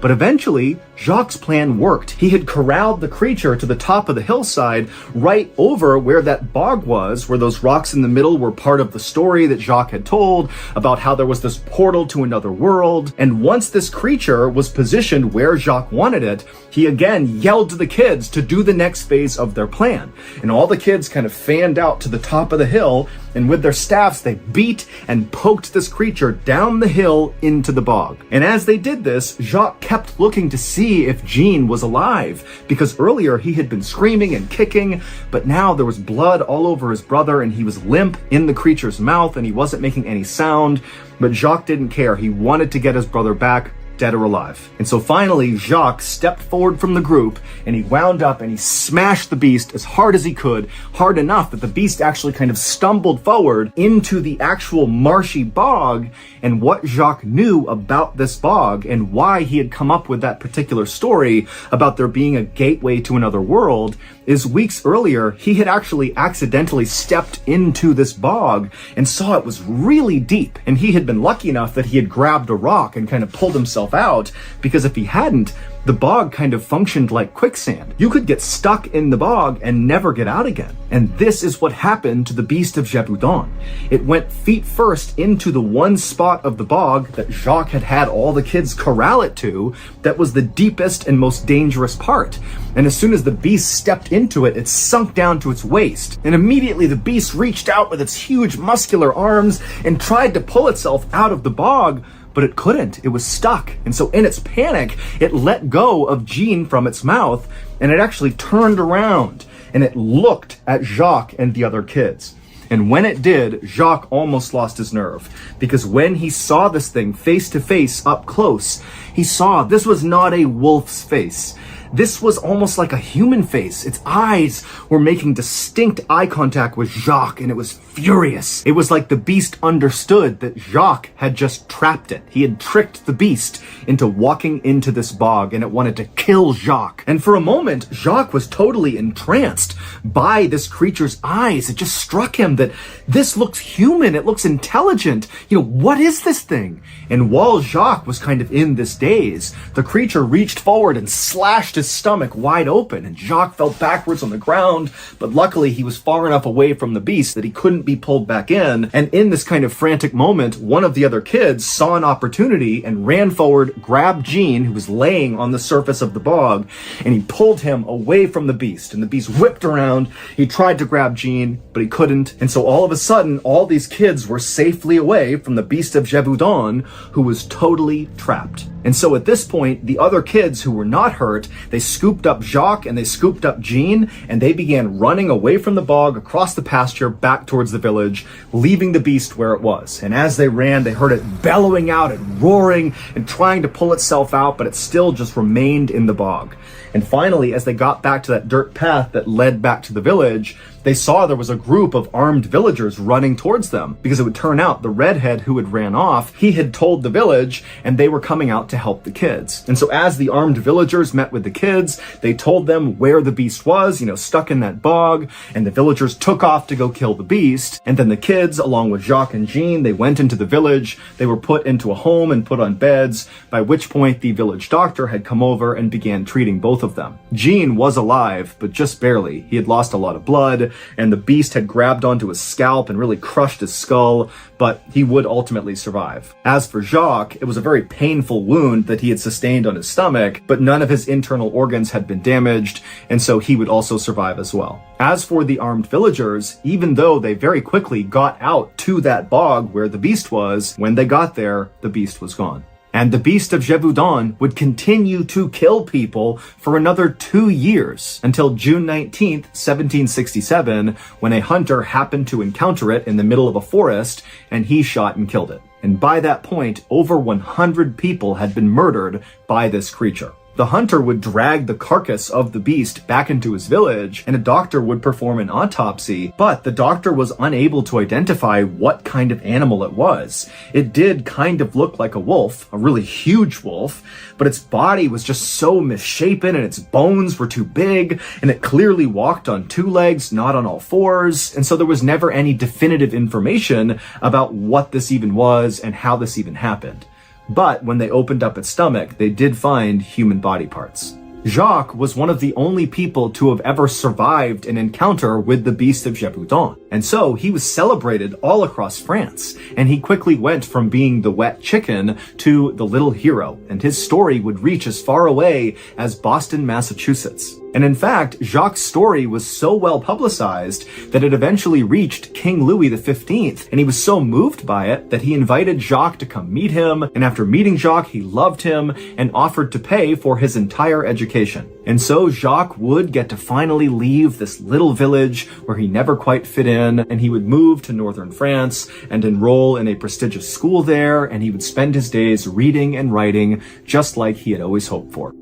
But eventually, Jacques' plan worked. He had corralled the creature to the top of the hillside, right over where that bog was, where those rocks in the middle were part of the story that Jacques had told about how there was this portal to another world. And once this creature was positioned where Jacques wanted it, he again yelled to the kids to do the next phase of their plan. And all the kids kind of fanned out to the top of the hill, and with their staffs, they beat and poked this creature down the hill into the bog. And as they did this, Jacques kept looking to see if Jean was alive, because earlier he had been screaming and kicking, but now there was blood all over his brother, and he was limp in the creature's mouth, and he wasn't making any sound. But Jacques didn't care. He wanted to get his brother back, dead or alive. And so finally, Jacques stepped forward from the group, and he wound up and he smashed the beast as hard as he could, hard enough that the beast actually kind of stumbled forward into the actual marshy bog. And what Jacques knew about this bog and why he had come up with that particular story about there being a gateway to another world is weeks earlier, he had actually accidentally stepped into this bog and saw it was really deep. And he had been lucky enough that he had grabbed a rock and kind of pulled himself out, because if he hadn't, the bog kind of functioned like quicksand. You could get stuck in the bog and never get out again. And this is what happened to the beast of Gevaudan. It went feet first into the one spot of the bog that Jacques had had all the kids corral it to, that was the deepest and most dangerous part. And as soon as the beast stepped into it, it sunk down to its waist. And immediately the beast reached out with its huge muscular arms and tried to pull itself out of the bog, but it couldn't. It was stuck. And so in its panic, it let go of Jean from its mouth, and it actually turned around and it looked at Jacques and the other kids. And when it did, Jacques almost lost his nerve, because when he saw this thing face to face up close, he saw this was not a wolf's face. This was almost like a human face. Its eyes were making distinct eye contact with Jacques, and it was furious. It was like the beast understood that Jacques had just trapped it. He had tricked the beast into walking into this bog, and it wanted to kill Jacques. And for a moment, Jacques was totally entranced by this creature's eyes. It just struck him that this looks human. It looks intelligent. What is this thing? And while Jacques was kind of in this daze, the creature reached forward and slashed his stomach wide open, and Jacques fell backwards on the ground, but luckily he was far enough away from the beast that he couldn't be pulled back in. And in this kind of frantic moment, one of the other kids saw an opportunity and ran forward, grabbed Jean, who was laying on the surface of the bog, and he pulled him away from the beast. And the beast whipped around. He tried to grab Jean, but he couldn't. And so all of a sudden, all these kids were safely away from the beast of Gevaudan, who was totally trapped. And so at this point, the other kids who were not hurt, They scooped up Jacques and they scooped up Jean, and they began running away from the bog across the pasture back towards the village, leaving the beast where it was. And as they ran, they heard it bellowing out and roaring and trying to pull itself out, but it still just remained in the bog. And finally, as they got back to that dirt path that led back to the village, they saw there was a group of armed villagers running towards them, because it would turn out the redhead who had ran off, he had told the village, and they were coming out to help the kids. And so as the armed villagers met with the kids, they told them where the beast was, stuck in that bog, and the villagers took off to go kill the beast. And then the kids, along with Jacques and Jean, they went into the village, they were put into a home and put on beds, by which point the village doctor had come over and began treating both of them. Jean was alive, but just barely. He had lost a lot of blood, and the beast had grabbed onto his scalp and really crushed his skull, but he would ultimately survive. As for Jacques, it was a very painful wound that he had sustained on his stomach, but none of his internal organs had been damaged, and so he would also survive as well. As for the armed villagers, even though they very quickly got out to that bog where the beast was, when they got there, the beast was gone. And the beast of Gevaudan would continue to kill people for another 2 years, until June 19th, 1767, when a hunter happened to encounter it in the middle of a forest, and he shot and killed it. And by that point, over 100 people had been murdered by this creature. The hunter would drag the carcass of the beast back into his village, and a doctor would perform an autopsy, but the doctor was unable to identify what kind of animal it was. It did kind of look like a wolf, a really huge wolf, but its body was just so misshapen and its bones were too big, and it clearly walked on 2 legs, not on all 4s, and so there was never any definitive information about what this even was and how this even happened. But when they opened up its stomach, they did find human body parts. Jacques was one of the only people to have ever survived an encounter with the beast of Gevaudan. And so he was celebrated all across France, and he quickly went from being the wet chicken to the little hero, and his story would reach as far away as Boston, Massachusetts. And in fact, Jacques' story was so well publicized that it eventually reached King Louis XV, and he was so moved by it that he invited Jacques to come meet him, and after meeting Jacques, he loved him and offered to pay for his entire education. And so Jacques would get to finally leave this little village where he never quite fit in, and he would move to northern France and enroll in a prestigious school there, and he would spend his days reading and writing just like he had always hoped for.